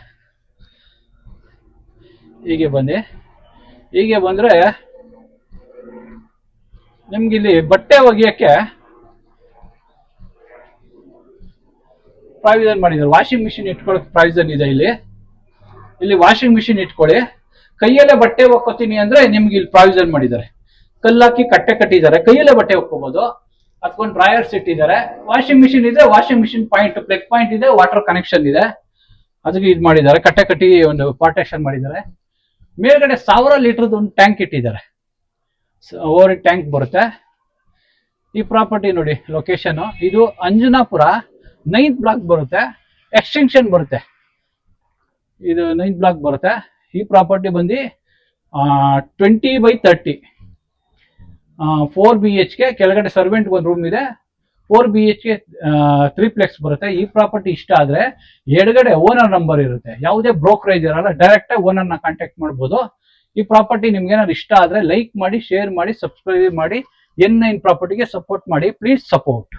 ಹೀಗೆ ಬಂದ್ರೆ ನಿಮ್ಗೆ ಇಲ್ಲಿ ಬಟ್ಟೆ ಒಗೆಯಕ್ಕೆ ಪ್ರಾವಿಷನ್ ಮಾಡಿದ್ದಾರೆ. ವಾಷಿಂಗ್ ಮಿಷಿನ್ ಇಟ್ಕೊಳ್ಳೋಕೆ ಪ್ರಾವಿಷನ್ ಇದೆ. ಇಲ್ಲಿ ವಾಷಿಂಗ್ ಮಿಷಿನ್ ಇಟ್ಕೊಳ್ಳಿ. ಕೈಯಲ್ಲೇ ಬಟ್ಟೆ ಒಕ್ಕೋತೀನಿ ಅಂದ್ರೆ ನಿಮ್ಗೆ ಇಲ್ಲಿ ಪ್ರಾವಿಷನ್ ಮಾಡಿದ್ದಾರೆ. ಕಲ್ಲಾಕಿ ಕಟ್ಟೆ ಕಟ್ಟಿದ್ದಾರೆ, ಕೈಯಲ್ಲೇ ಬಟ್ಟೆ ಒಕ್ಕೋಬಹುದು. ಅದಕ್ಕೊಂದು ಡ್ರಾಯರ್ಸ್ ಇಟ್ಟಿದ್ದಾರೆ. ವಾಷಿಂಗ್ ಮಿಷಿನ್ ಇದೆ, washing machine point, plug point ಇದೆ, ವಾಟರ್ ಕನೆಕ್ಷನ್ ಇದೆ. ಅದಕ್ಕೆ ಇದು ಮಾಡಿದ್ದಾರೆ, ಕಟ್ಟೆ ಕಟ್ಟಿ ಒಂದು ಪಾರ್ಟೇಷನ್ ಮಾಡಿದ್ದಾರೆ. ಮೇಲ್ಗಡೆ 1000 ಲೀಟರ್ದು ಒಂದು ಟ್ಯಾಂಕ್ ಇಟ್ಟಿದ್ದಾರೆ, ಓವರ್ ಟ್ಯಾಂಕ್ ಬರುತ್ತೆ. ಈ ಪ್ರಾಪರ್ಟಿ ನೋಡಿ ಲೊಕೇಶನ್, ಇದು ಅಂಜನಾಪುರ 9th ಬ್ಲಾಕ್ ಬರುತ್ತೆ. ಎಕ್ಸ್ಟೆನ್ಷನ್ ಬರುತ್ತೆ, ಇದು 9th ಬ್ಲಾಕ್ ಬರುತ್ತೆ. ಈ ಪ್ರಾಪರ್ಟಿ ಬಂದು 20/30, 4 BHK. ಕೆಳಗಡೆ ಸರ್ವೆಂಟ್ ಒಂದು ರೂಮ್ ಇದೆ. 4 BHK 3plex ಬರುತ್ತೆ. ಈ ಪ್ರಾಪರ್ಟಿ ಇಷ್ಟ ಆದ್ರೆ ಎಡಗಡೆ ಓನರ್ ನಂಬರ್ ಇರುತ್ತೆ, ಯಾವುದೇ ಬ್ರೋಕರೇಜ್ ಇರಲ್ಲ, ಡೈರೆಕ್ಟ್ ಆಗಿ ಓನರ್ನ ಕಾಂಟ್ಯಾಕ್ಟ್ ಮಾಡ್ಬೋದು. ಈ ಪ್ರಾಪರ್ಟಿ ನಿಮ್ಗೆ ಏನಾದ್ರು ಇಷ್ಟ ಆದ್ರೆ ಲೈಕ್ ಮಾಡಿ, ಶೇರ್ ಮಾಡಿ, ಸಬ್ಸ್ಕ್ರೈಬ್ ಮಾಡಿ. N9 ಪ್ರಾಪರ್ಟಿಗೆ ಸಪೋರ್ಟ್ ಮಾಡಿ, ಪ್ಲೀಸ್ ಸಪೋರ್ಟ್.